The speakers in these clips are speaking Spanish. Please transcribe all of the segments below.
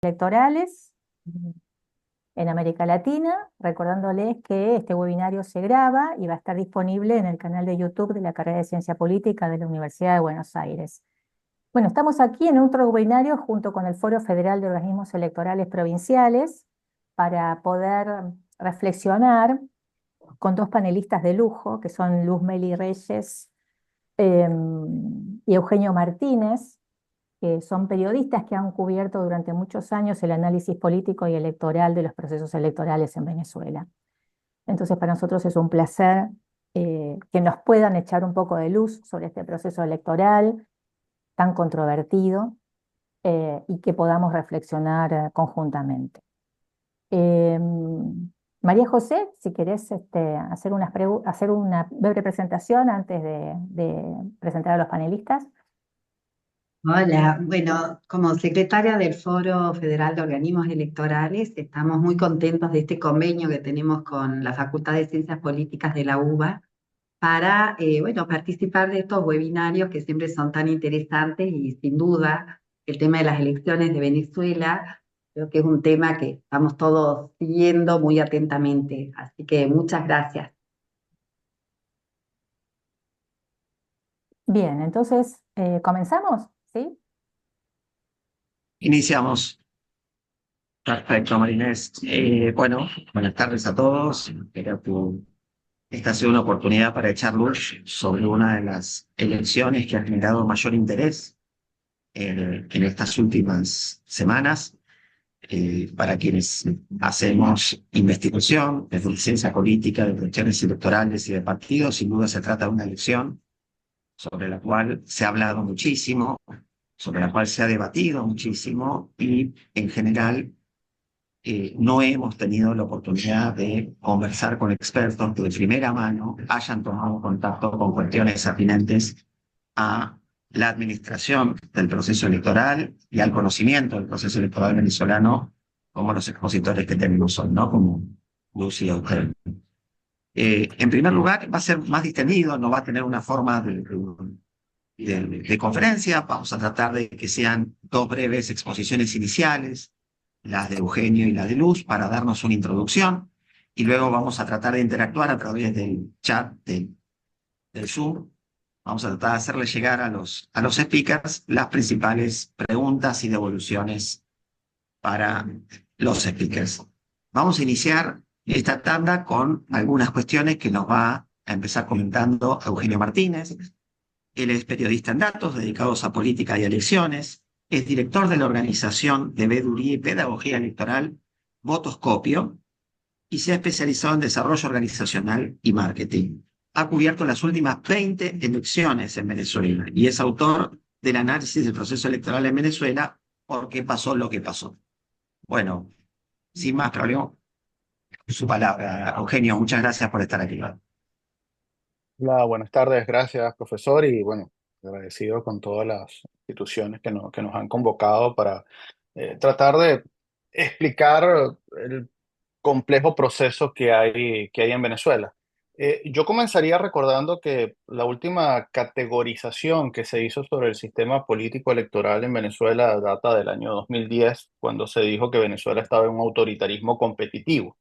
electorales en América Latina, recordándoles que este webinario se graba y va a estar disponible en el canal de YouTube de la carrera de Ciencia Política de la Universidad de Buenos Aires. Bueno, estamos aquí en otro webinario junto con el Foro Federal de Organismos Electorales Provinciales para poder reflexionar con dos panelistas de lujo, que son Luz Meli Reyes y Eugenio Martínez, que son periodistas que han cubierto durante muchos años el análisis político y electoral de los procesos electorales en Venezuela. Entonces, para nosotros es un placer que nos puedan echar un poco de luz sobre este proceso electoral tan controvertido y que podamos reflexionar conjuntamente. María José, si querés hacer una breve presentación antes de presentar a los panelistas. Hola, bueno, como secretaria del Foro Federal de Organismos Electorales, estamos muy contentos de este convenio que tenemos con la Facultad de Ciencias Políticas de la UBA para, bueno, participar de estos webinarios que siempre son tan interesantes y sin duda el tema de las elecciones de Venezuela creo que es un tema que estamos todos siguiendo muy atentamente. Así que muchas gracias. Bien, entonces, ¿comenzamos? ¿Sí? Iniciamos. Perfecto, Marinés. Bueno, buenas tardes a todos. Espero que esta sea una oportunidad para echar luz sobre una de las elecciones que ha generado mayor interés en estas últimas semanas. Para quienes hacemos investigación desde ciencia política, de cuestiones electorales y de partidos, sin duda se trata de una elección sobre la cual se ha hablado muchísimo, sobre la cual se ha debatido muchísimo y en general no hemos tenido la oportunidad de conversar con expertos que de primera mano hayan tomado contacto con cuestiones atinentes a la administración del proceso electoral y al conocimiento del proceso electoral venezolano, como los expositores que tenemos hoy, ¿no? Como Luz y Eugenio. En primer lugar, va a ser más distendido, no va a tener una forma de conferencia. Vamos a tratar de que sean dos breves exposiciones iniciales, las de Eugenio y la de Luz, para darnos una introducción, y luego vamos a tratar de interactuar a través del chat del Zoom. Vamos a tratar de hacerle llegar a los speakers las principales preguntas y devoluciones para los speakers. Vamos a iniciar esta tanda con algunas cuestiones que nos va a empezar comentando Eugenio Martínez. Él es periodista en datos dedicados a política y elecciones, es director de la organización de veeduría y pedagogía electoral Votoscopio y se ha especializado en desarrollo organizacional y marketing. Ha cubierto las últimas 20 elecciones en Venezuela y es autor del análisis del proceso electoral en Venezuela, por qué pasó lo que pasó. Bueno, sin más problema, su palabra. Eugenio, muchas gracias por estar aquí. Hola, buenas tardes, gracias profesor y bueno, agradecido con todas las instituciones que nos han convocado para tratar de explicar el complejo proceso que hay en Venezuela. Yo comenzaría recordando que la última categorización que se hizo sobre el sistema político electoral en Venezuela data del año 2010, cuando se dijo que Venezuela estaba en un autoritarismo competitivo.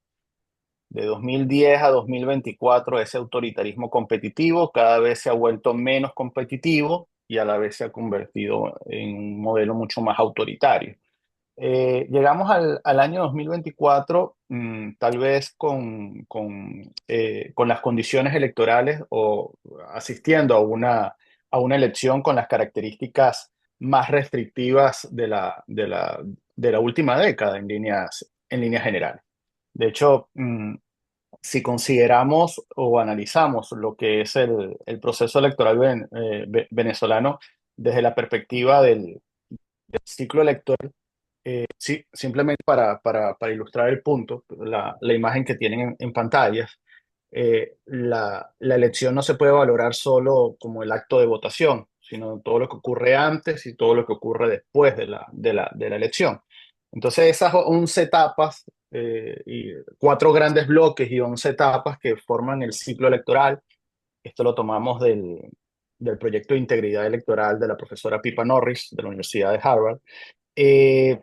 De 2010 a 2024, ese autoritarismo competitivo cada vez se ha vuelto menos competitivo y a la vez se ha convertido en un modelo mucho más autoritario. Llegamos al año 2024, tal vez con las condiciones electorales o asistiendo a una elección con las características más restrictivas de la última década en líneas generales. De hecho, si consideramos o analizamos lo que es el proceso electoral venezolano desde la perspectiva del ciclo electoral, sí, simplemente para ilustrar el punto, la imagen que tienen en pantallas, la elección no se puede valorar solo como el acto de votación, sino todo lo que ocurre antes y todo lo que ocurre después de la elección. Entonces, esas 11 etapas, y 4 grandes bloques y 11 etapas que forman el ciclo electoral, esto lo tomamos del proyecto de integridad electoral de la profesora Pippa Norris de la Universidad de Harvard. eh,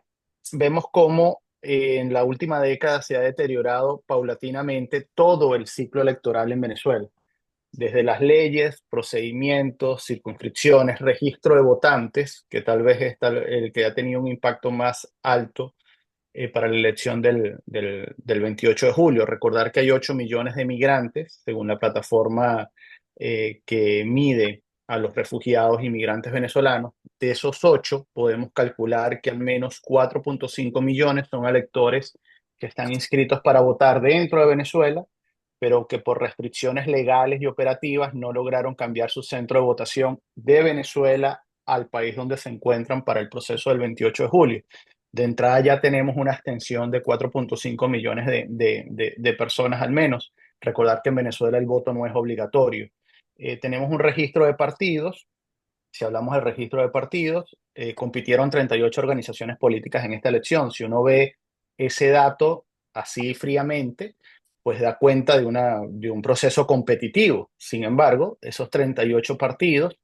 vemos cómo en la última década se ha deteriorado paulatinamente todo el ciclo electoral en Venezuela, desde las leyes, procedimientos, circunscripciones, registro de votantes, que tal vez es el que ha tenido un impacto más alto para la elección del 28 de julio. Recordar que hay 8 millones de migrantes, según la plataforma que mide a los refugiados y migrantes venezolanos. De esos 8, podemos calcular que al menos 4,5 millones son electores que están inscritos para votar dentro de Venezuela, pero que por restricciones legales y operativas no lograron cambiar su centro de votación de Venezuela al país donde se encuentran para el proceso del 28 de julio. De entrada ya tenemos una extensión de 4,5 millones de personas al menos. Recordar que en Venezuela el voto no es obligatorio. Tenemos un registro de partidos. Si hablamos del registro de partidos, compitieron 38 organizaciones políticas en esta elección. Si uno ve ese dato así fríamente, pues da cuenta de un proceso competitivo. Sin embargo, esos 38 partidos,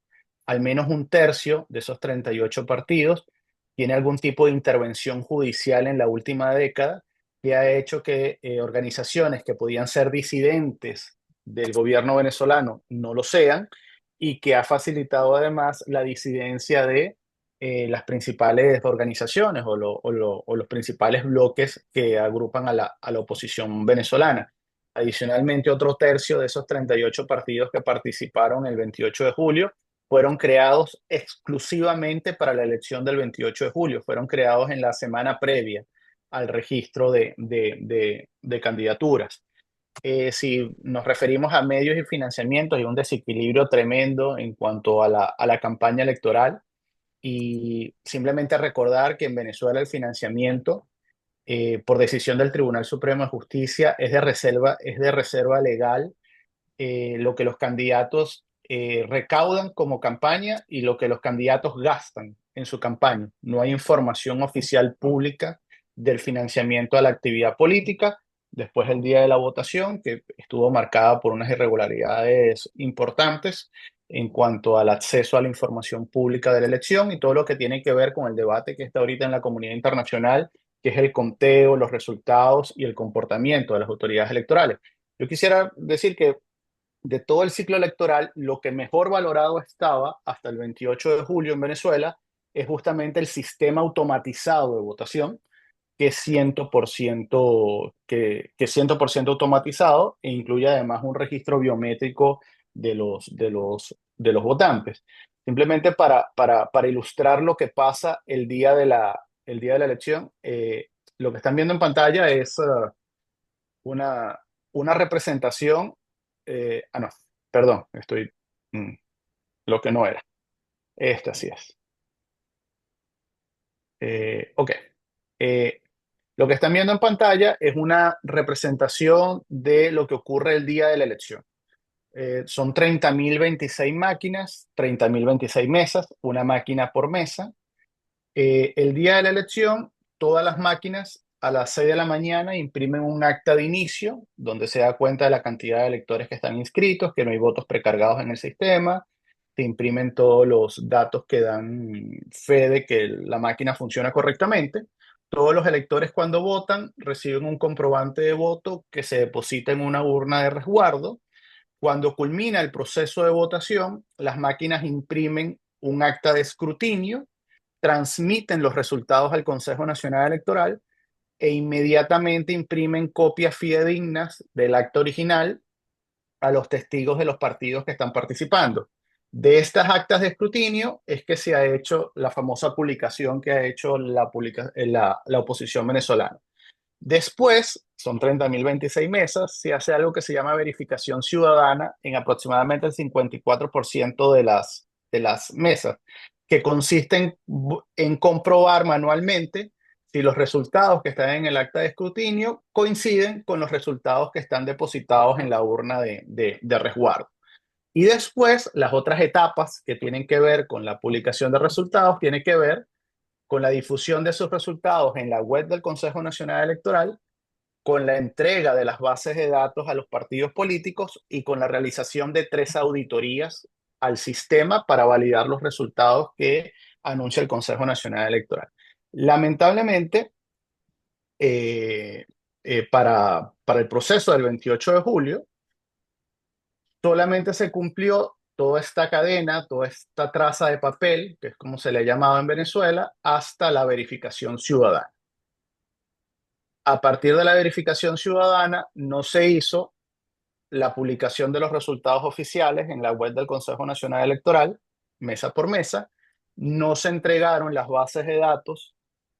al menos un tercio de esos 38 partidos, tiene algún tipo de intervención judicial en la última década que ha hecho que organizaciones que podían ser disidentes del gobierno venezolano no lo sean, y que ha facilitado además la disidencia de las principales organizaciones o los principales bloques que agrupan a la oposición venezolana. Adicionalmente, otro tercio de esos 38 partidos que participaron el 28 de julio fueron creados exclusivamente para la elección del 28 de julio, fueron creados en la semana previa al registro de candidaturas. Si nos referimos a medios y financiamientos, hay un desequilibrio tremendo en cuanto a la campaña electoral, y simplemente recordar que en Venezuela el financiamiento, por decisión del Tribunal Supremo de Justicia, es de reserva legal, lo que los candidatos recaudan como campaña y lo que los candidatos gastan en su campaña. No hay información oficial pública del financiamiento a la actividad política. Después el día de la votación, que estuvo marcada por unas irregularidades importantes en cuanto al acceso a la información pública de la elección y todo lo que tiene que ver con el debate que está ahorita en la comunidad internacional, que es el conteo, los resultados y el comportamiento de las autoridades electorales. Yo quisiera decir que de todo el ciclo electoral, lo que mejor valorado estaba hasta el 28 de julio en Venezuela es justamente el sistema automatizado de votación, que es 100%, que es 100% automatizado e incluye además un registro biométrico de los votantes. Simplemente para ilustrar lo que pasa el día de la elección, lo que están viendo en pantalla es una, una representación. No, perdón, mm, lo que no era. Esta sí es. Ok. Eh, lo que están viendo en pantalla es una representación de lo que ocurre el día de la elección. Son 30.026 máquinas, 30.026 mesas, una máquina por mesa. El día de la elección, todas las máquinas a las 6 de la mañana imprimen un acta de inicio donde se da cuenta de la cantidad de electores que están inscritos, que no hay votos precargados en el sistema. Se imprimen todos los datos que dan fe de que la máquina funciona correctamente. Todos los electores, cuando votan, reciben un comprobante de voto que se deposita en una urna de resguardo. Cuando culmina el proceso de votación, las máquinas imprimen un acta de escrutinio, transmiten los resultados al Consejo Nacional Electoral e inmediatamente imprimen copias fidedignas del acta original a los testigos de los partidos que están participando. De estas actas de escrutinio es que se ha hecho la famosa publicación que ha hecho la oposición venezolana. Después, son 30.026 mesas, se hace algo que se llama verificación ciudadana en aproximadamente el 54% de las mesas, que consiste en comprobar manualmente si los resultados que están en el acta de escrutinio coinciden con los resultados que están depositados en la urna de resguardo. Y después, las otras etapas que tienen que ver con la publicación de resultados, tienen que ver con la difusión de sus resultados en la web del Consejo Nacional Electoral, con la entrega de las bases de datos a los partidos políticos y con la realización de 3 auditorías al sistema para validar los resultados que anuncia el Consejo Nacional Electoral. Lamentablemente, para el proceso del 28 de julio, solamente se cumplió toda esta cadena, toda esta traza de papel, que es como se le ha llamado en Venezuela, hasta la verificación ciudadana. A partir de la verificación ciudadana, no se hizo la publicación de los resultados oficiales en la web del Consejo Nacional Electoral, mesa por mesa, no se entregaron las bases de datos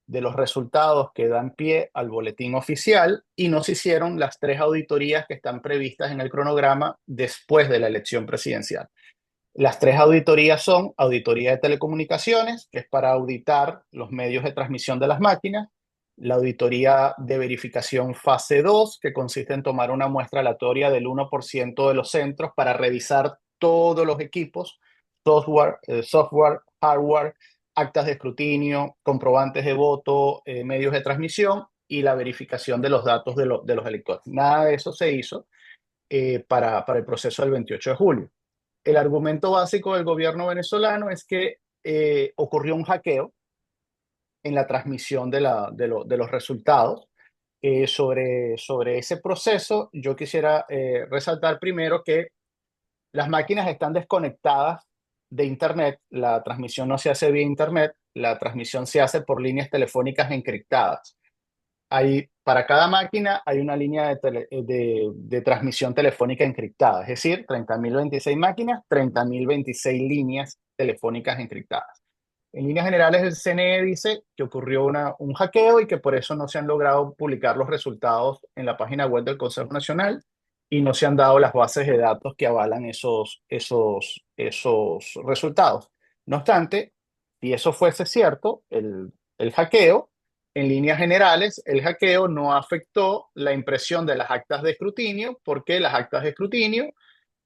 de los resultados que dan pie al boletín oficial y no se hicieron las 3 auditorías que están previstas en el cronograma después de la elección presidencial. Las 3 auditorías son auditoría de telecomunicaciones, que es para auditar los medios de transmisión de las máquinas, la auditoría de verificación fase 2, que consiste en tomar una muestra aleatoria del 1% de los centros para revisar todos los equipos, software, hardware, actas de escrutinio, comprobantes de voto, medios de transmisión y la verificación de los datos de los electores. Nada de eso se hizo para el proceso del 28 de julio. El argumento básico del gobierno venezolano es que ocurrió un hackeo en la transmisión de los resultados. Sobre ese proceso, yo quisiera resaltar primero que las máquinas están desconectadas de Internet. La transmisión no se hace vía Internet, la transmisión se hace por líneas telefónicas encriptadas. Para cada máquina hay una línea de transmisión telefónica encriptada, es decir, 30.026 máquinas, 30.026 líneas telefónicas encriptadas. En líneas generales, el CNE dice que ocurrió un hackeo y que por eso no se han logrado publicar los resultados en la página web del Consejo Nacional y no se han dado las bases de datos que avalan esos resultados. No obstante, si eso fuese cierto, el hackeo, en líneas generales, el hackeo no afectó la impresión de las actas de escrutinio porque las actas de escrutinio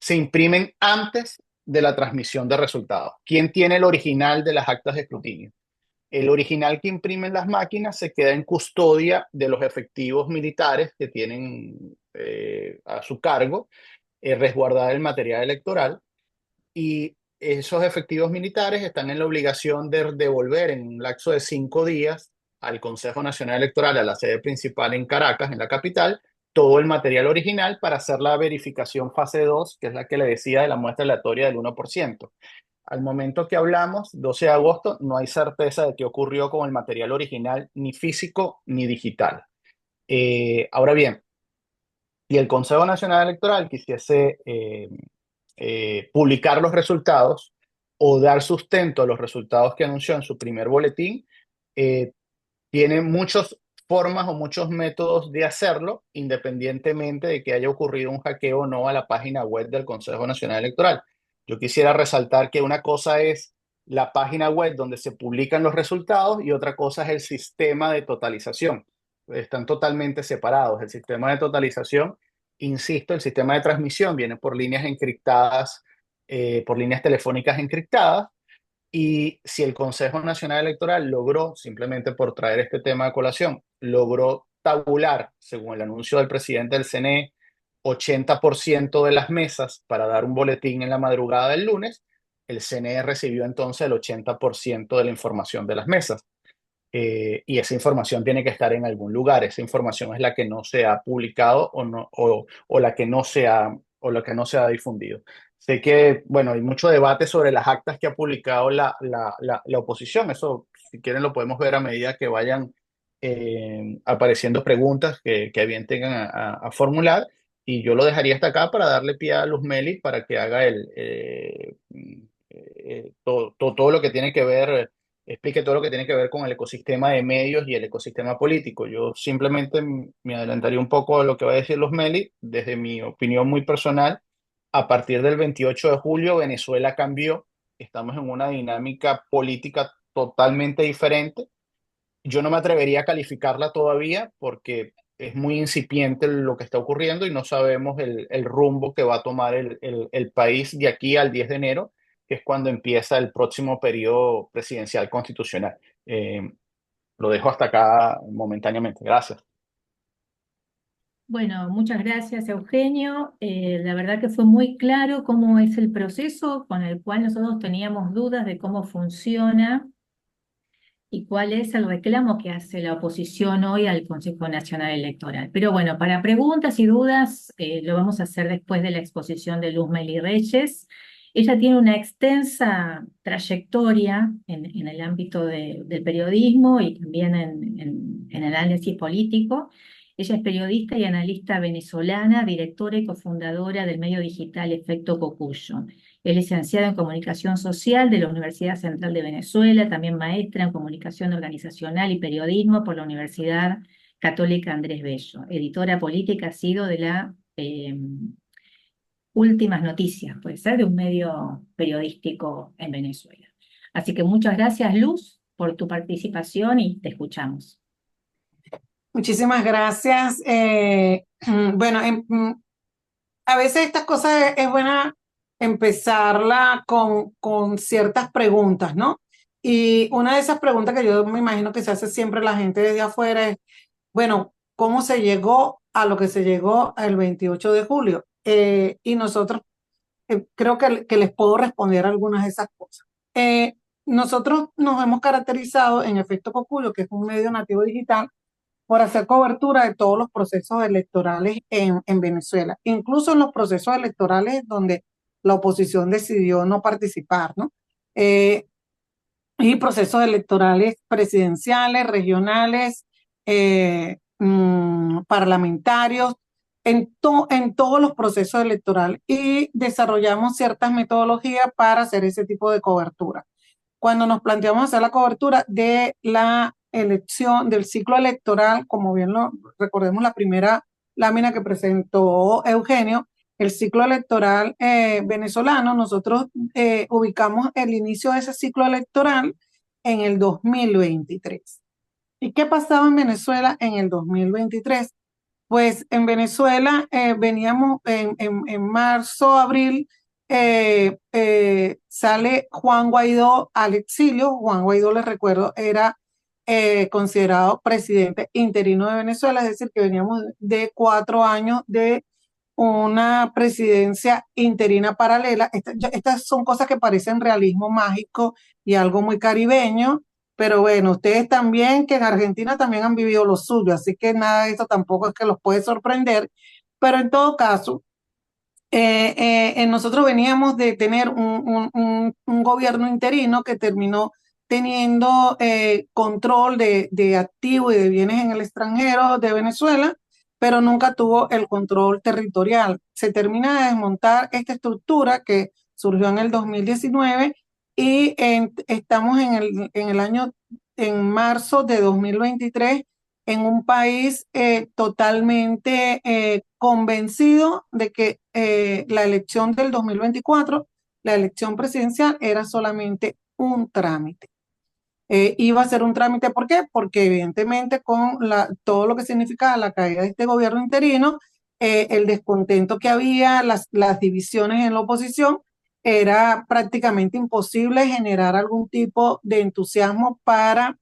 se imprimen antes de la transmisión de resultados. ¿Quién tiene el original de las actas de escrutinio? El original que imprimen las máquinas se queda en custodia de los efectivos militares que tienen a su cargo resguardar el material electoral, y esos efectivos militares están en la obligación de devolver en un lapso de 5 días al Consejo Nacional Electoral, a la sede principal en Caracas, en la capital, todo el material original para hacer la verificación fase 2, que es la que le decía de la muestra aleatoria del 1%. Al momento que hablamos, 12 de agosto, no hay certeza de qué ocurrió con el material original, ni físico ni digital. Ahora bien, si el Consejo Nacional Electoral quisiese publicar los resultados o dar sustento a los resultados que anunció en su primer boletín, eh, tiene muchas formas o muchos métodos de hacerlo, independientemente de que haya ocurrido un hackeo o no a la página web del Consejo Nacional Electoral. Yo quisiera resaltar que una cosa es la página web donde se publican los resultados y otra cosa es el sistema de totalización. Están totalmente separados. El sistema de totalización, insisto, el sistema de transmisión viene por líneas encriptadas, por líneas telefónicas encriptadas. Y si el Consejo Nacional Electoral logró, simplemente por traer este tema a colación, logró tabular, según el anuncio del presidente del CNE, 80% de las mesas para dar un boletín en la madrugada del lunes, el CNE recibió entonces el 80% de la información de las mesas. Y esa información tiene que estar en algún lugar. Esa información es la que no se ha publicado o la que no se ha difundido. Sé que, bueno, hay mucho debate sobre las actas que ha publicado la oposición. Eso, si quieren, lo podemos ver a medida que vayan apareciendo preguntas que bien tengan a formular. Y yo lo dejaría hasta acá para darle pie a Luz Meli para que haga todo lo que tiene que ver, explique todo lo que tiene que ver con el ecosistema de medios y el ecosistema político. Yo simplemente me adelantaría un poco a lo que va a decir Luz Meli, desde mi opinión muy personal. A partir del 28 de julio, Venezuela cambió. Estamos en una dinámica política totalmente diferente. Yo no me atrevería a calificarla todavía porque es muy incipiente lo que está ocurriendo y no sabemos el rumbo que va a tomar el país de aquí al 10 de enero, que es cuando empieza el próximo periodo presidencial constitucional. Lo dejo hasta acá momentáneamente. Gracias. Bueno, muchas gracias, Eugenio. La verdad que fue muy claro cómo es el proceso con el cual nosotros teníamos dudas de cómo funciona. y cuál es el reclamo que hace la oposición hoy al Consejo Nacional Electoral. Pero bueno, para preguntas y dudas, lo vamos a hacer después de la exposición de Luz Meli Reyes. Ella tiene una extensa trayectoria en el ámbito del periodismo y también en el análisis político. Ella es periodista y analista venezolana, directora y cofundadora del medio digital Efecto Cocuyo. Es licenciada en Comunicación Social de la Universidad Central de Venezuela, también maestra en Comunicación Organizacional y Periodismo por la Universidad Católica Andrés Bello. Editora política ha sido de la Últimas Noticias, puede ser, de un medio periodístico en Venezuela. Así que muchas gracias, Luz, por tu participación y te escuchamos. Muchísimas gracias. Bueno, a veces estas cosas es buena empezarla con ciertas preguntas, ¿no? Y una de esas preguntas que yo me imagino que se hace siempre la gente desde afuera es, bueno, ¿cómo se llegó a lo que se llegó el 28 de julio? Y nosotros creo que les puedo responder algunas de esas cosas. Nosotros nos hemos caracterizado en Efecto Cocuyo, que es un medio nativo digital, por hacer cobertura de todos los procesos electorales en Venezuela, incluso en los procesos electorales donde la oposición decidió no participar, ¿no? Y procesos electorales presidenciales, regionales, parlamentarios, en todos los procesos electorales y desarrollamos ciertas metodologías para hacer ese tipo de cobertura. Cuando nos planteamos hacer la cobertura de la elección, del ciclo electoral, como bien lo recordemos la primera lámina que presentó Eugenio, el ciclo electoral venezolano, nosotros ubicamos el inicio de ese ciclo electoral en el 2023. ¿Y qué pasaba en Venezuela en el 2023? Pues en Venezuela veníamos en marzo, abril, sale Juan Guaidó al exilio. Juan Guaidó, les recuerdo, era considerado presidente interino de Venezuela, es decir, que veníamos de 4 años de una presidencia interina paralela. Estas son cosas que parecen realismo mágico y algo muy caribeño, pero bueno, ustedes también, que en Argentina también han vivido lo suyo, así que nada de esto tampoco es que los puede sorprender, pero en todo caso, nosotros veníamos de tener un gobierno interino que terminó teniendo control de activos y de bienes en el extranjero de Venezuela, pero nunca tuvo el control territorial. Se termina de desmontar esta estructura que surgió en el 2019 y estamos en marzo de 2023 en un país totalmente convencido de que la elección del 2024, la elección presidencial, era solamente un trámite. Iba a ser un trámite, ¿por qué? Porque evidentemente con todo lo que significaba la caída de este gobierno interino, el descontento que había, las divisiones en la oposición, era prácticamente imposible generar algún tipo de entusiasmo para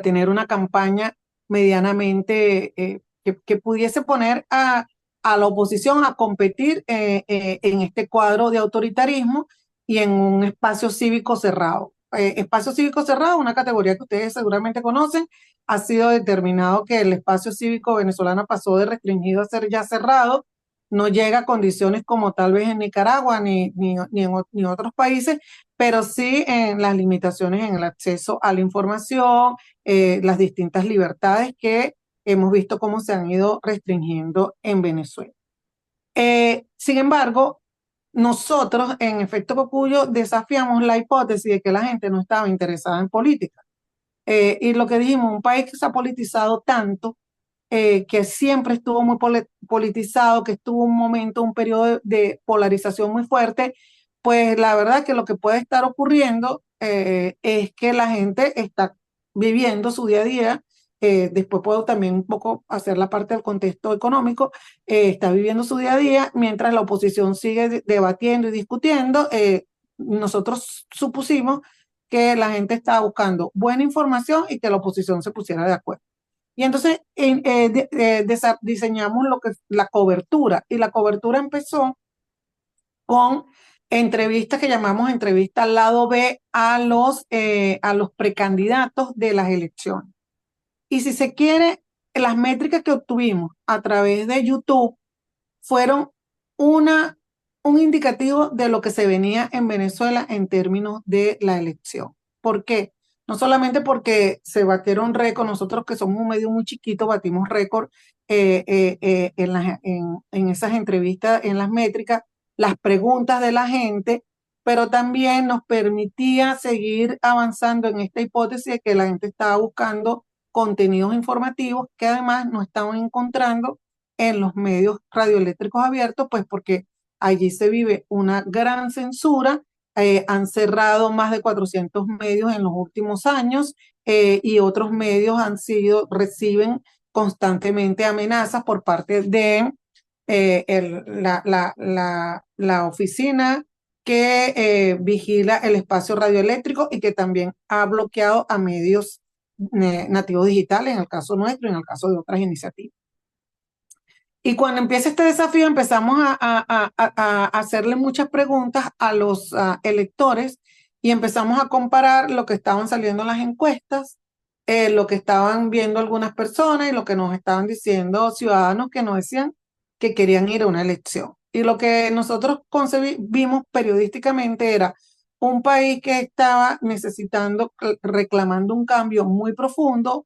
tener una campaña medianamente que pudiese poner a la oposición a competir en este cuadro de autoritarismo y en un espacio cívico cerrado. Espacio cívico cerrado, una categoría que ustedes seguramente conocen, ha sido determinado que el espacio cívico venezolano pasó de restringido a ser ya cerrado, no llega a condiciones como tal vez en Nicaragua ni otros países, pero sí en las limitaciones en el acceso a la información, las distintas libertades que hemos visto cómo se han ido restringiendo en Venezuela. Sin embargo, nosotros en Efecto Cocuyo desafiamos la hipótesis de que la gente no estaba interesada en política. Y lo que dijimos, un país que se ha politizado tanto, que siempre estuvo muy politizado, que estuvo un periodo de polarización muy fuerte, pues la verdad que lo que puede estar ocurriendo es que la gente está viviendo su día a día. Después puedo también un poco hacer la parte del contexto económico, está viviendo su día a día mientras la oposición sigue debatiendo y discutiendo. Nosotros supusimos que la gente estaba buscando buena información y que la oposición se pusiera de acuerdo. Y entonces diseñamos lo que la cobertura, y la cobertura empezó con entrevistas que llamamos entrevistas al lado B a los precandidatos de las elecciones. Y si se quiere, las métricas que obtuvimos a través de YouTube fueron un indicativo de lo que se venía en Venezuela en términos de la elección. ¿Por qué? No solamente porque se batieron récord, nosotros que somos un medio muy chiquito, batimos récord en esas entrevistas, en las métricas, las preguntas de la gente, pero también nos permitía seguir avanzando en esta hipótesis de que la gente estaba buscando contenidos informativos que además no estaban encontrando en los medios radioeléctricos abiertos, pues porque allí se vive una gran censura. Han cerrado más de 400 medios en los últimos años y otros medios reciben constantemente amenazas por parte de la oficina que vigila el espacio radioeléctrico y que también ha bloqueado a medios nativos digitales, en el caso nuestro y en el caso de otras iniciativas. Y cuando empieza este desafío empezamos a hacerle muchas preguntas a los electores y empezamos a comparar lo que estaban saliendo en las encuestas, lo que estaban viendo algunas personas y lo que nos estaban diciendo ciudadanos que nos decían que querían ir a una elección. Y lo que nosotros vimos periodísticamente era un país que estaba necesitando, reclamando un cambio muy profundo,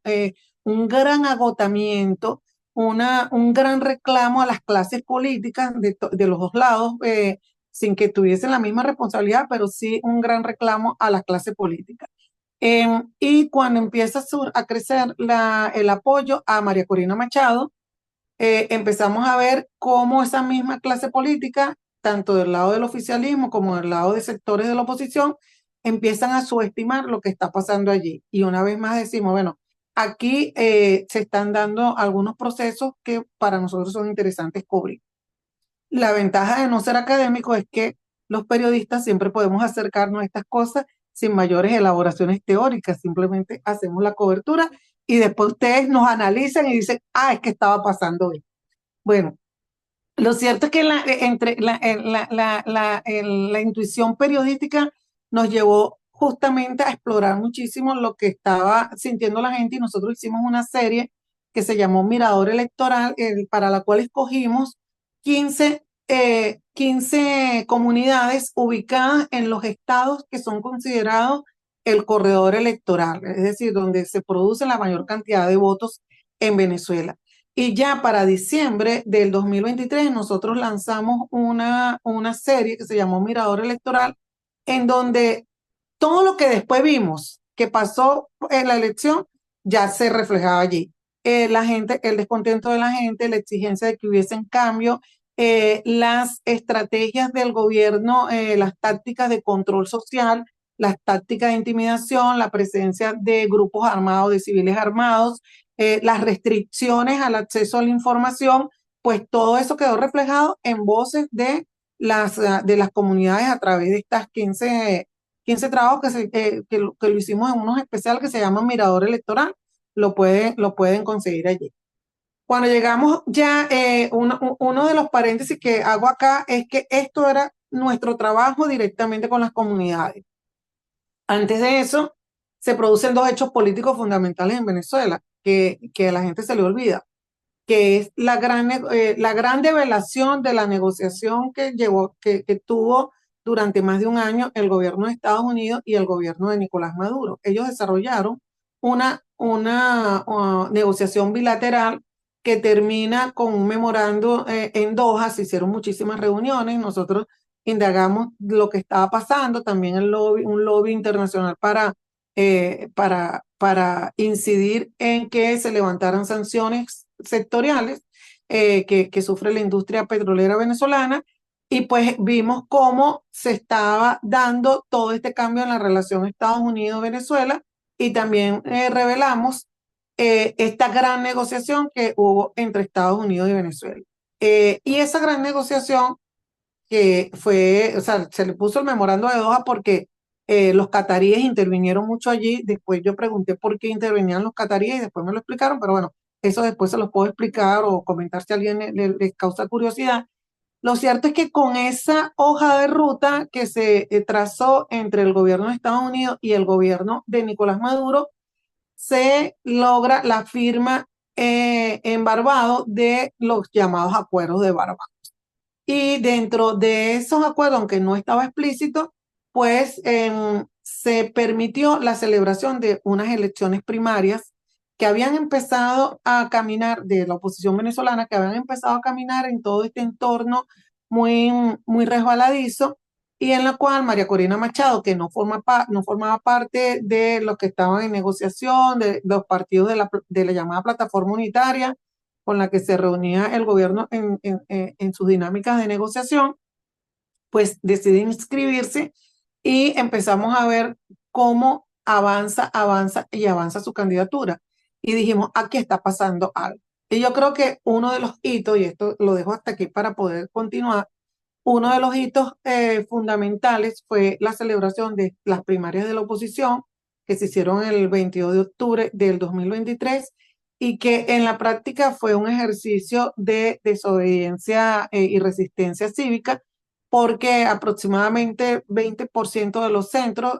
un gran agotamiento, un gran reclamo a las clases políticas de los dos lados, sin que tuviesen la misma responsabilidad, pero sí un gran reclamo a las clases políticas. Y cuando empieza a crecer el apoyo a María Corina Machado, empezamos a ver cómo esa misma clase política, tanto del lado del oficialismo como del lado de sectores de la oposición, empiezan a subestimar lo que está pasando allí. Y una vez más decimos, bueno, aquí se están dando algunos procesos que para nosotros son interesantes cubrir. La ventaja de no ser académico es que los periodistas siempre podemos acercarnos a estas cosas sin mayores elaboraciones teóricas, simplemente hacemos la cobertura y después ustedes nos analizan y dicen, es que estaba pasando esto. Bueno, lo cierto es que la intuición periodística nos llevó justamente a explorar muchísimo lo que estaba sintiendo la gente y nosotros hicimos una serie que se llamó Mirador Electoral, para la cual escogimos 15 comunidades ubicadas en los estados que son considerados el corredor electoral, es decir, donde se produce la mayor cantidad de votos en Venezuela. Y ya para diciembre del 2023 nosotros lanzamos una serie que se llamó Mirador Electoral, en donde todo lo que después vimos que pasó en la elección ya se reflejaba allí. El descontento de la gente, la exigencia de que hubiesen cambios, las estrategias del gobierno, las tácticas de control social, las tácticas de intimidación, la presencia de grupos armados, de civiles armados, las restricciones al acceso a la información, pues todo eso quedó reflejado en voces de las comunidades a través de estas 15 trabajos que lo hicimos en unos especiales que se llaman Mirador Electoral. Lo pueden conseguir allí. Cuando llegamos ya, uno de los paréntesis que hago acá es que esto era nuestro trabajo directamente con las comunidades. Antes de eso, se producen dos hechos políticos fundamentales en Venezuela que a la gente se le olvida, que es la gran develación de la negociación que tuvo durante más de un año el gobierno de Estados Unidos y el gobierno de Nicolás Maduro. Ellos desarrollaron una negociación bilateral que termina con un memorando en Doha. Se hicieron muchísimas reuniones, nosotros indagamos lo que estaba pasando, también un lobby internacional para incidir en que se levantaran sanciones sectoriales que sufre la industria petrolera venezolana, y pues vimos cómo se estaba dando todo este cambio en la relación Estados Unidos-Venezuela, y también revelamos esta gran negociación que hubo entre Estados Unidos y Venezuela. Y esa gran negociación que fue, o sea, se le puso el memorando de Doha porque los cataríes intervinieron mucho allí. Después yo pregunté por qué intervenían los cataríes y después me lo explicaron, pero bueno, eso después se los puedo explicar o comentar si a alguien les causa curiosidad. Lo cierto es que con esa hoja de ruta que se trazó entre el gobierno de Estados Unidos y el gobierno de Nicolás Maduro, se logra la firma en Barbados de los llamados acuerdos de Barbados. Y dentro de esos acuerdos, aunque no estaba explícito, pues se permitió la celebración de unas elecciones primarias que habían empezado a caminar, de la oposición venezolana, que habían empezado a caminar en todo este entorno muy, muy resbaladizo, y en la cual María Corina Machado, que no formaba parte de los que estaban en negociación, de los partidos de la llamada plataforma unitaria, con la que se reunía el gobierno en sus dinámicas de negociación, pues decide inscribirse y empezamos a ver cómo avanza su candidatura. Y dijimos, aquí está pasando algo. Y yo creo que uno de los hitos, y esto lo dejo hasta aquí para poder continuar, uno de los hitos fundamentales fue la celebración de las primarias de la oposición que se hicieron el 22 de octubre del 2023 y que en la práctica fue un ejercicio de desobediencia y resistencia cívica porque aproximadamente 20% de los centros,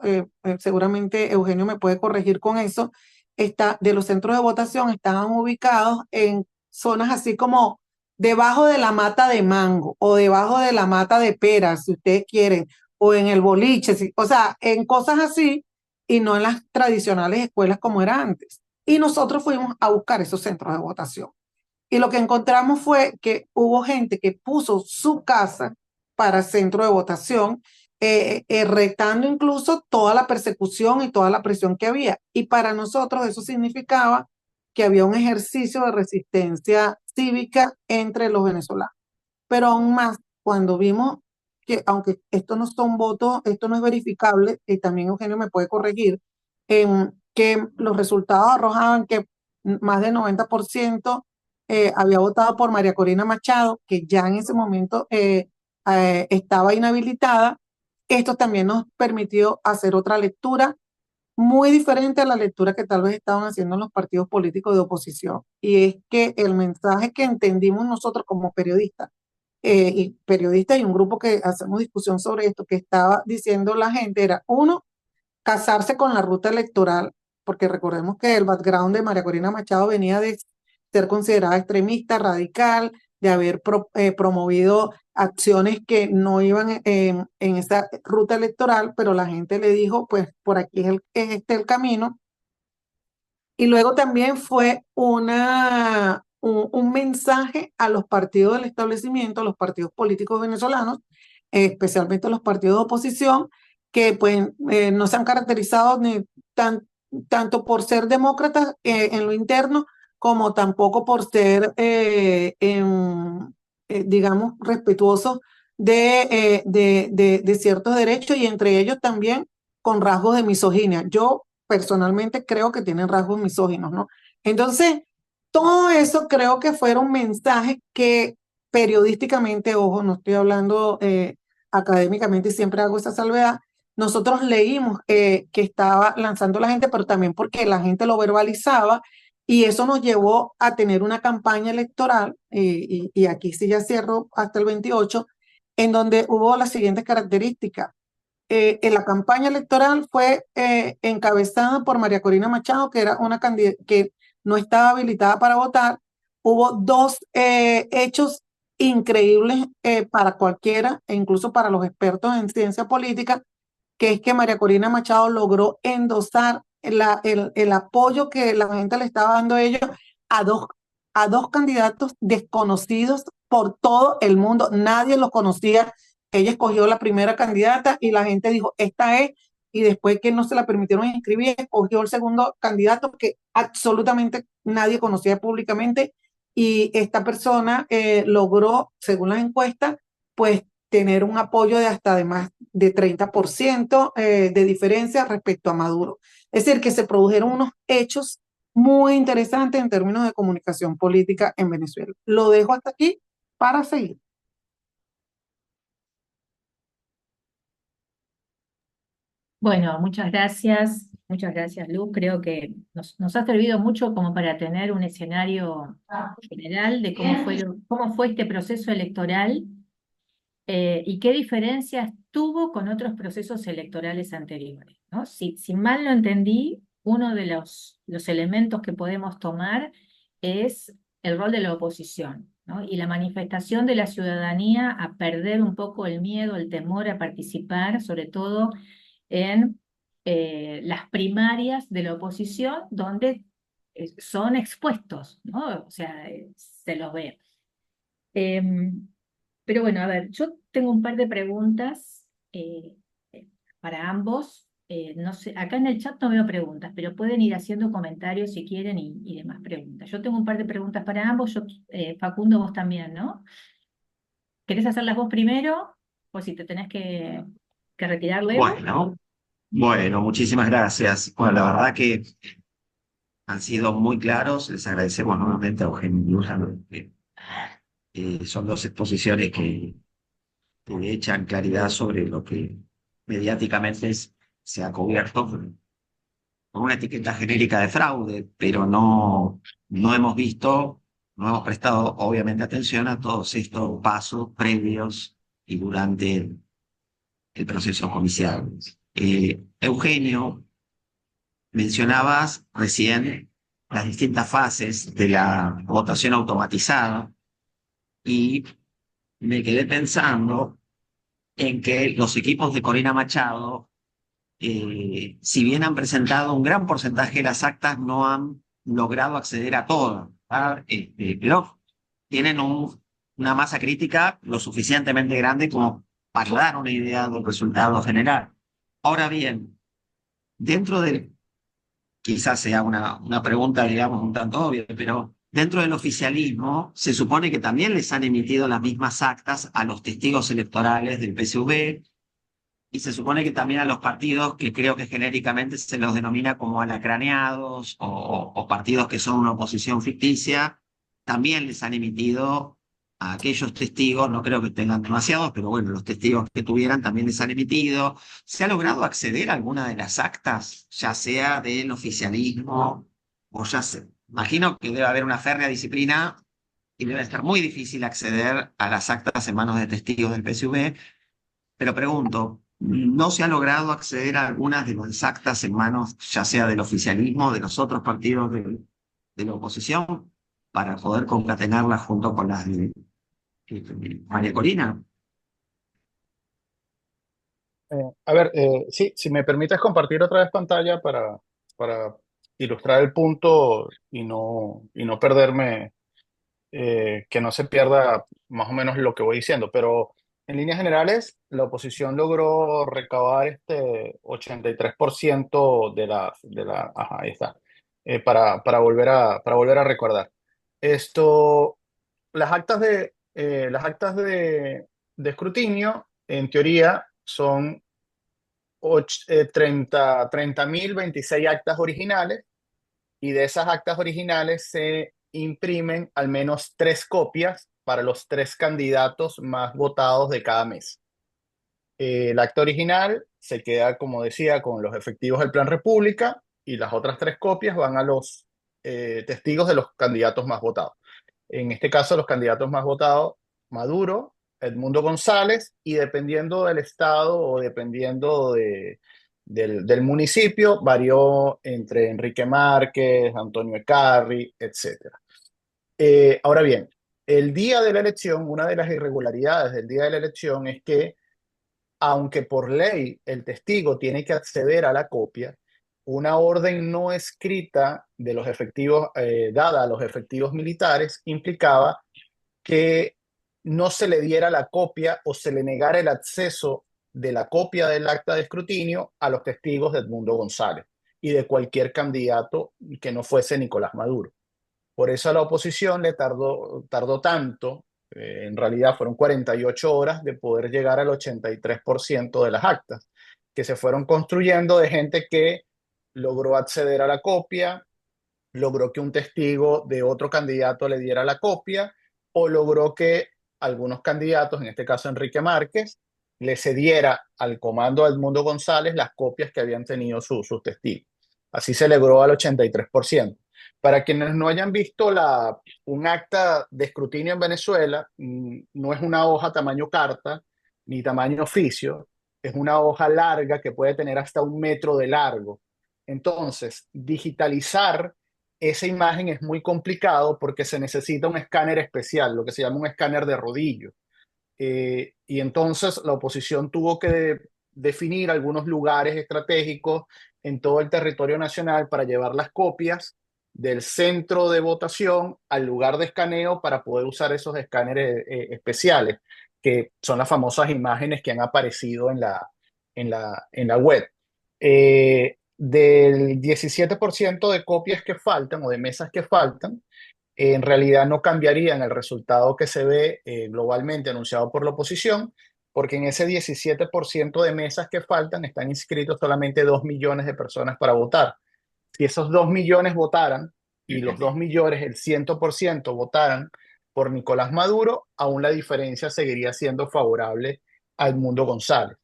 seguramente Eugenio me puede corregir con eso, de los centros de votación estaban ubicados en zonas así como debajo de la mata de mango o debajo de la mata de peras, si ustedes quieren, o en el boliche, o sea, en cosas así y no en las tradicionales escuelas como era antes. Y nosotros fuimos a buscar esos centros de votación. Y lo que encontramos fue que hubo gente que puso su casa para centro de votación, retando incluso toda la persecución y toda la presión que había. Y para nosotros eso significaba que había un ejercicio de resistencia cívica entre los venezolanos. Pero aún más, cuando vimos que, aunque esto no son votos, esto no es verificable, y también Eugenio me puede corregir, que los resultados arrojaban que más del 90% había votado por María Corina Machado, que ya en ese momento estaba inhabilitada. Esto también nos permitió hacer otra lectura muy diferente a la lectura que tal vez estaban haciendo los partidos políticos de oposición. Y es que el mensaje que entendimos nosotros como periodistas y un grupo que hacemos discusión sobre esto, que estaba diciendo la gente era, uno, casarse con la ruta electoral, porque recordemos que el background de María Corina Machado venía de ser considerada extremista, radical, de haber promovido acciones que no iban en esa ruta electoral, pero la gente le dijo, pues por aquí es este el camino. Y luego también fue un mensaje a los partidos del establecimiento, a los partidos políticos venezolanos, especialmente los partidos de oposición, que pues no se han caracterizado tanto por ser demócratas en lo interno, como tampoco por ser, digamos, respetuosos de ciertos derechos y entre ellos también con rasgos de misoginia. Yo personalmente creo que tienen rasgos misóginos, ¿no? Entonces, todo eso creo que fueron mensajes que periodísticamente, ojo, no estoy hablando académicamente y siempre hago esa salvedad, nosotros leímos que estaba lanzando la gente, pero también porque la gente lo verbalizaba y eso nos llevó a tener una campaña electoral, y aquí sí ya cierro hasta el 28, en donde hubo las siguientes características. En la campaña electoral fue encabezada por María Corina Machado, que era una candidata que no estaba habilitada para votar. Hubo dos hechos increíbles para cualquiera, e incluso para los expertos en ciencia política, que es que María Corina Machado logró endosar el apoyo que la gente le estaba dando a ellos a dos candidatos desconocidos por todo el mundo. Nadie los conocía. Ella escogió la primera candidata y la gente dijo, esta es, y después que no se la permitieron inscribir, escogió el segundo candidato que absolutamente nadie conocía públicamente y esta persona logró, según las encuestas, pues tener un apoyo de hasta de más de 30% de diferencia respecto a Maduro. Es decir, que se produjeron unos hechos muy interesantes en términos de comunicación política en Venezuela. Lo dejo hasta aquí para seguir. Bueno, muchas gracias, Luz. Creo que nos ha servido mucho como para tener un escenario general de cómo fue este proceso electoral y qué diferencias tuvo con otros procesos electorales anteriores, ¿no? Si mal no entendí, uno de los elementos que podemos tomar es el rol de la oposición, ¿no? Y la manifestación de la ciudadanía a perder un poco el miedo, el temor a participar, sobre todo en las primarias de la oposición, donde son expuestos, ¿no? O sea, se los ve. Em, pero bueno, a ver, yo tengo un par de preguntas para ambos. No sé, acá en el chat no veo preguntas, pero pueden ir haciendo comentarios si quieren y demás preguntas. Yo tengo un par de preguntas para ambos. Facundo, vos también, ¿no? ¿Querés hacerlas vos primero? Por si te tenés que retirar luego. Bueno, muchísimas gracias. Bueno, la verdad que han sido muy claros. Les agradecemos nuevamente a Eugenio y Luján, son dos exposiciones que echan claridad sobre lo que mediáticamente se ha cubierto con una etiqueta genérica de fraude, pero no hemos visto, no hemos prestado obviamente atención a todos estos pasos previos y durante el proceso judicial. Eugenio, mencionabas recién las distintas fases de la votación automatizada y me quedé pensando en que los equipos de Corina Machado, si bien han presentado un gran porcentaje de las actas, no han logrado acceder a todas, ¿verdad? Pero tienen una masa crítica lo suficientemente grande como para dar una idea del resultado general. Ahora bien, dentro del, quizás sea una pregunta, digamos, un tanto obvia, pero dentro del oficialismo se supone que también les han emitido las mismas actas a los testigos electorales del PSV, y se supone que también a los partidos que creo que genéricamente se los denomina como alacraneados o partidos que son una oposición ficticia, también les han emitido a aquellos testigos, no creo que tengan demasiados, pero bueno, los testigos que tuvieran también les han emitido. ¿Se ha logrado acceder a alguna de las actas, ya sea del oficialismo o ya se... Imagino que debe haber una férrea disciplina y debe estar muy difícil acceder a las actas en manos de testigos del PSV, pero pregunto, ¿no se ha logrado acceder a algunas de las actas en manos, ya sea del oficialismo, de los otros partidos de la oposición, para poder concatenarlas junto con las de María Corina? A ver, sí, si me permites compartir otra vez pantalla para ilustrar el punto y no perderme, que no se pierda más o menos lo que voy diciendo, pero en líneas generales, la oposición logró recabar este 83% ajá, ahí está, para volver a recordar. Esto, las actas de escrutinio, en teoría, son 30.026 actas originales, y de esas actas originales se imprimen al menos 3 copias para los 3 candidatos más votados de cada mes. El acta original se queda, como decía, con los efectivos del Plan República, y las otras 3 copias van a los testigos de los candidatos más votados. En este caso, los candidatos más votados: Maduro, Edmundo González, y dependiendo del estado o dependiendo del municipio, varió entre Enrique Márquez, Antonio Ecarri, etc. Ahora bien, el día de la elección, una de las irregularidades del día de la elección es que, aunque por ley el testigo tiene que acceder a la copia, una orden no escrita de los efectivos, dada a los efectivos militares, implicaba que no se le diera la copia o se le negara el acceso de la copia del acta de escrutinio a los testigos de Edmundo González y de cualquier candidato que no fuese Nicolás Maduro. Por eso a la oposición le tardó tanto, en realidad fueron 48 horas de poder llegar al 83% de las actas, que se fueron construyendo de gente que logró acceder a la copia, logró que un testigo de otro candidato le diera la copia, o logró que algunos candidatos, en este caso Enrique Márquez, le cediera al comando Edmundo González las copias que habían tenido sus testigos. Así se logró al 83%. Para quienes no hayan visto un acta de escrutinio en Venezuela, no es una hoja tamaño carta, ni tamaño oficio. Es una hoja larga que puede tener hasta 1 metro de largo. Entonces, digitalizar esa imagen es muy complicado porque se necesita un escáner especial, lo que se llama un escáner de rodillo. Y entonces la oposición tuvo que definir algunos lugares estratégicos en todo el territorio nacional para llevar las copias del centro de votación al lugar de escaneo para poder usar esos escáneres especiales, que son las famosas imágenes que han aparecido en la web. Del 17% de copias que faltan o de mesas que faltan, en realidad no cambiarían el resultado que se ve globalmente anunciado por la oposición, porque en ese 17% de mesas que faltan están inscritos solamente 2 millones de personas para votar. Si esos 2 millones votaran y los 2 millones, el 100% votaran por Nicolás Maduro, aún la diferencia seguiría siendo favorable al Mundo González.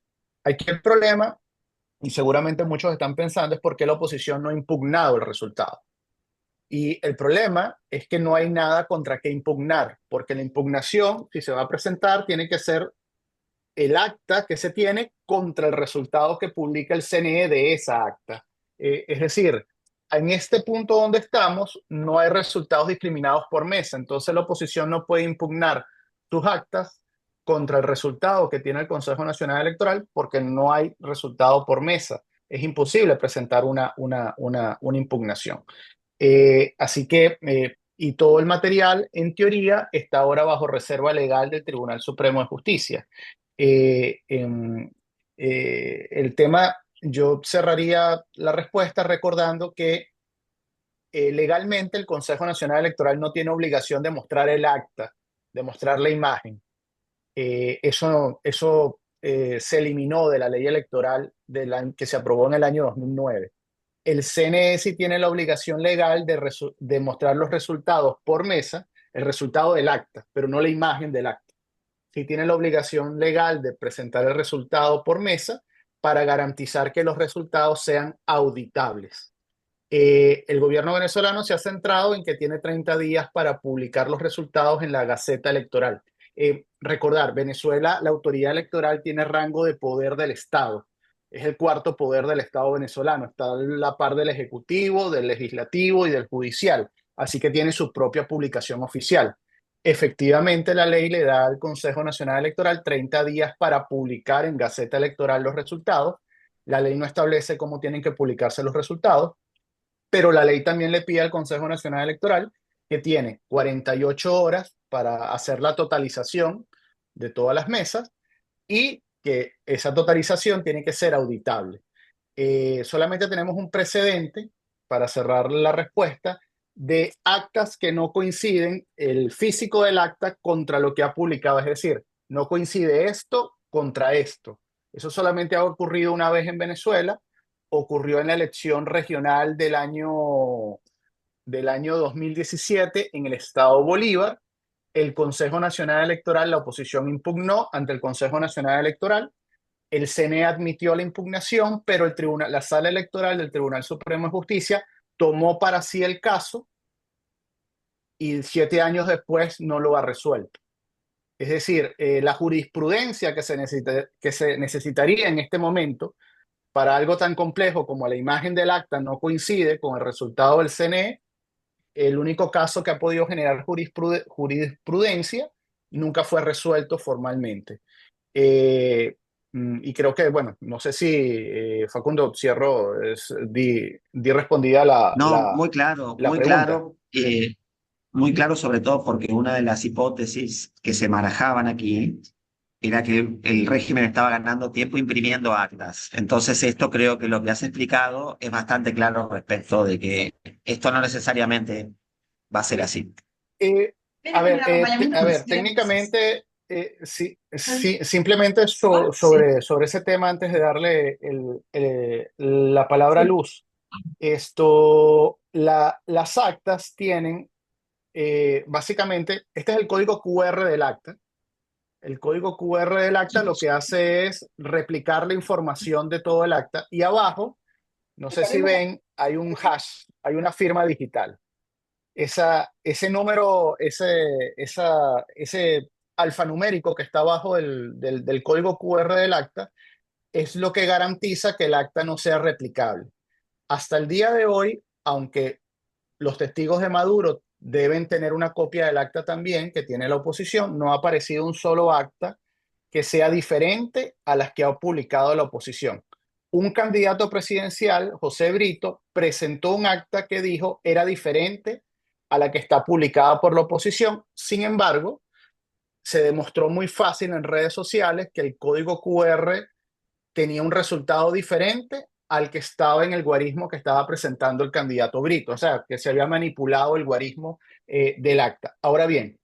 Aquí el problema, y seguramente muchos están pensando, es por qué la oposición no ha impugnado el resultado. Y el problema es que no hay nada contra qué impugnar, porque la impugnación, si se va a presentar, tiene que ser el acta que se tiene contra el resultado que publica el CNE de esa acta. Es decir, en este punto donde estamos, no hay resultados discriminados por mesa, entonces la oposición no puede impugnar sus actas contra el resultado que tiene el Consejo Nacional Electoral porque no hay resultado por mesa. Es imposible presentar una impugnación. Así que, y todo el material, en teoría, está ahora bajo reserva legal del Tribunal Supremo de Justicia. El tema, yo cerraría la respuesta recordando que legalmente el Consejo Nacional Electoral no tiene obligación de mostrar el acta, de mostrar la imagen. Eso se eliminó de la ley electoral que se aprobó en el año 2009. El CNE sí tiene la obligación legal de mostrar los resultados por mesa, el resultado del acta, pero no la imagen del acta. Sí tiene la obligación legal de presentar el resultado por mesa para garantizar que los resultados sean auditables. El gobierno venezolano se ha centrado en que tiene 30 días para publicar los resultados en la Gaceta Electoral. Recordar, Venezuela, la autoridad electoral tiene rango de poder del Estado. Es el cuarto poder del Estado venezolano. Está a la par del Ejecutivo, del Legislativo y del Judicial. Así que tiene su propia publicación oficial. Efectivamente, la ley le da al Consejo Nacional Electoral 30 días para publicar en Gaceta Electoral los resultados. La ley no establece cómo tienen que publicarse los resultados, pero la ley también le pide al Consejo Nacional Electoral que tiene 48 horas para hacer la totalización de todas las mesas y que esa totalización tiene que ser auditable. Solamente tenemos un precedente, para cerrar la respuesta, de actas que no coinciden el físico del acta contra lo que ha publicado. Es decir, no coincide esto contra esto. Eso solamente ha ocurrido una vez en Venezuela. Ocurrió en la elección regional del año 2017 en el estado Bolívar. El Consejo Nacional Electoral, la oposición impugnó ante el Consejo Nacional Electoral. El CNE admitió la impugnación, pero la Sala Electoral del Tribunal Supremo de Justicia tomó para sí el caso y 7 años después no lo ha resuelto. Es decir, la jurisprudencia que se necesitaría en este momento para algo tan complejo como la imagen del acta no coincide con el resultado del CNE. El único caso que ha podido generar jurisprudencia nunca fue resuelto formalmente. Y creo que, bueno, no sé si, Facundo, cierro, di respondida No, muy claro, la pregunta. muy claro sobre todo porque una de las hipótesis que se manejaban aquí era que el régimen estaba ganando tiempo imprimiendo actas. Entonces esto creo que lo que has explicado es bastante claro respecto de que esto no necesariamente va a ser así. Eh, a ver, técnicamente, simplemente sobre ese tema, antes de darle la palabra a Luz, las actas tienen, básicamente, este es el código QR del acta. El código QR del acta lo que hace es replicar la información de todo el acta y abajo, no sé si ven, hay un hash, hay una firma digital. Ese número, ese alfanumérico que está abajo del código QR del acta es lo que garantiza que el acta no sea replicable. Hasta el día de hoy, aunque los testigos de Maduro deben tener una copia del acta también que tiene la oposición, no ha aparecido un solo acta que sea diferente a las que ha publicado la oposición. Un candidato presidencial, José Brito, presentó un acta que dijo era diferente a la que está publicada por la oposición. Sin embargo, se demostró muy fácil en redes sociales que el código QR tenía un resultado diferente al que estaba en el guarismo que estaba presentando el candidato Brito, o sea, que se había manipulado el guarismo del acta. Ahora bien,